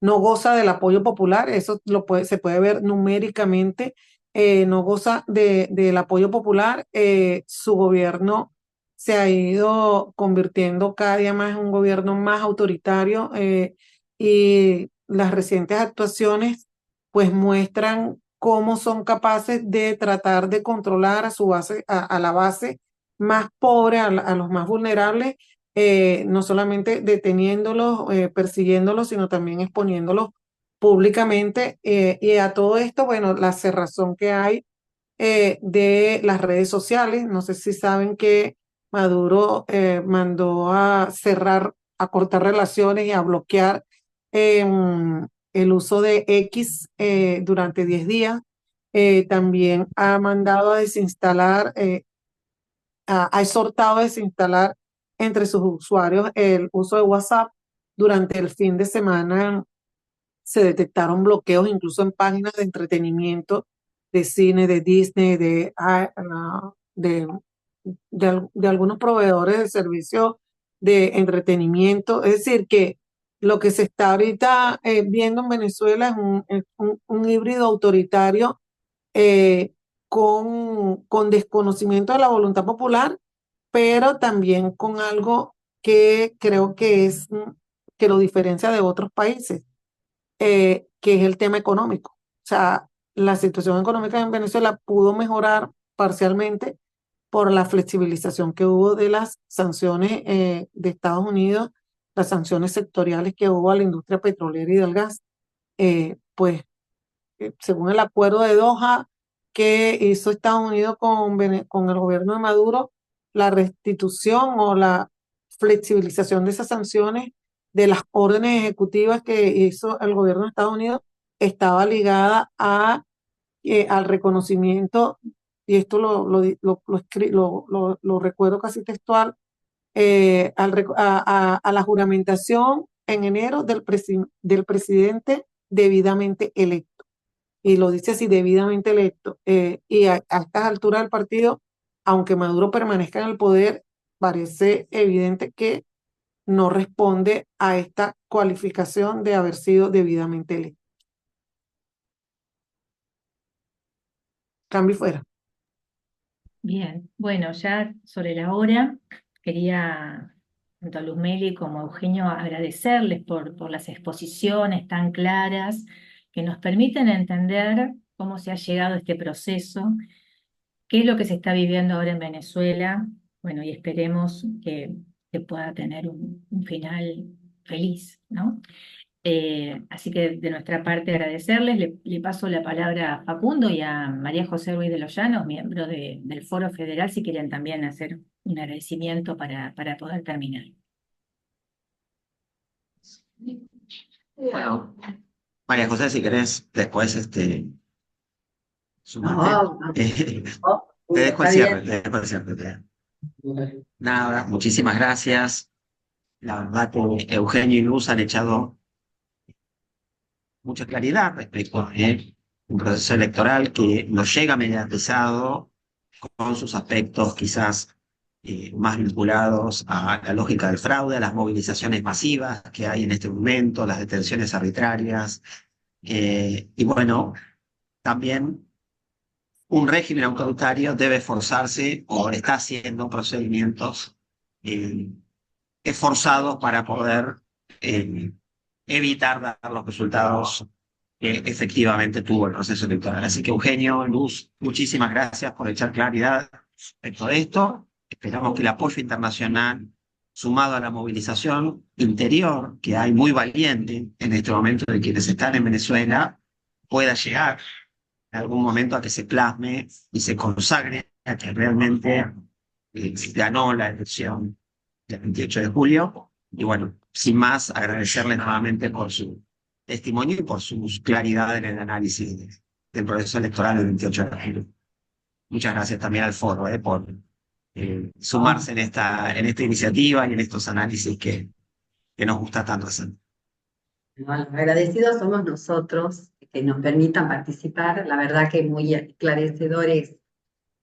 no goza del apoyo popular, eso se puede ver numéricamente, no goza del apoyo popular, su gobierno se ha ido convirtiendo cada día más en un gobierno más autoritario y las recientes actuaciones pues muestran cómo son capaces de tratar de controlar a su base, a la base más pobre, a los más vulnerables, no solamente deteniéndolos, persiguiéndolos, sino también exponiéndolos públicamente. Y a todo esto, bueno, la cerrazón que hay de las redes sociales. No sé si saben que Maduro mandó a cerrar, a cortar relaciones y a bloquear el uso de X durante 10 días. también ha mandado a desinstalar, ha exhortado a desinstalar entre sus usuarios el uso de WhatsApp. Durante el fin de semana se detectaron bloqueos incluso en páginas de entretenimiento, de cine, de Disney, de algunos proveedores de servicios de entretenimiento. Es decir, que lo que se está ahorita viendo en Venezuela es un híbrido autoritario, eh, con desconocimiento de la voluntad popular, pero también con algo que creo que que lo diferencia de otros países, que es el tema económico. O sea, la situación económica en Venezuela pudo mejorar parcialmente por la flexibilización que hubo de las sanciones de Estados Unidos, las sanciones sectoriales que hubo a la industria petrolera y del gas. Pues según el acuerdo de Doha que hizo Estados Unidos con el gobierno de Maduro, la restitución o la flexibilización de esas sanciones de las órdenes ejecutivas que hizo el gobierno de Estados Unidos estaba ligada al reconocimiento, y esto lo recuerdo casi textual, a la juramentación en enero del presidente debidamente electo. Y lo dice así, debidamente electo. Y a estas alturas del partido, aunque Maduro permanezca en el poder, parece evidente que no responde a esta cualificación de haber sido debidamente electo. Cambio y fuera. Bien, bueno, ya sobre la hora, quería tanto a Luz Meli como a Eugenio agradecerles por las exposiciones tan claras que nos permiten entender cómo se ha llegado a este proceso, qué es lo que se está viviendo ahora en Venezuela, bueno, y esperemos que pueda tener un final feliz, ¿no? Así que de nuestra parte agradecerles, le paso la palabra a Facundo y a María José Ruiz de los Llanos, miembro del Foro Federal, si quieren también hacer un agradecimiento para poder terminar. Bueno, María José, si querés, después sumate. No, no, Te dejo el está cierre, bien. te dejo el cierre. Nada, muchísimas gracias. La verdad que Eugenio y Luz han echado mucha claridad respecto a un proceso electoral que nos llega mediatizado con sus aspectos quizás más vinculados a la lógica del fraude, a las movilizaciones masivas que hay en este momento, las detenciones arbitrarias, y bueno, también un régimen autoritario debe esforzarse o está haciendo procedimientos esforzados para poder evitar dar los resultados que efectivamente tuvo el proceso electoral. Así que Eugenio, Luz, muchísimas gracias por echar claridad respecto de esto. Esperamos que el apoyo internacional, sumado a la movilización interior que hay muy valiente en este momento de quienes están en Venezuela, pueda llegar en algún momento a que se plasme y se consagre a que realmente ganó la elección del 28 de julio. Y bueno, sin más, agradecerle nuevamente por su testimonio y por su claridad en el análisis del proceso electoral del 28 de julio. Muchas gracias también al foro por sumarse en esta iniciativa y en estos análisis que nos gusta tanto hacer. Bueno, agradecidos somos nosotros que nos permitan participar. La verdad que muy esclarecedores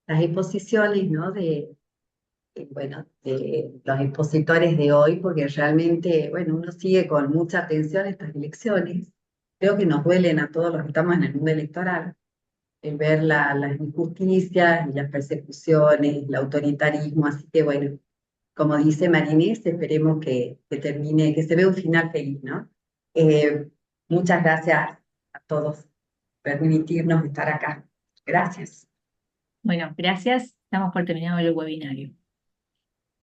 las exposiciones, ¿no? Bueno, de los expositores de hoy, porque realmente, bueno, uno sigue con mucha atención estas elecciones. Creo que nos duelen a todos los que estamos en el mundo electoral, el ver las injusticias y las persecuciones, el autoritarismo. Así que, bueno, como dice Marinés, esperemos que termine, que se vea un final feliz, ¿no? Muchas gracias a todos por permitirnos estar acá. Gracias. Bueno, gracias. Estamos por terminado el webinario.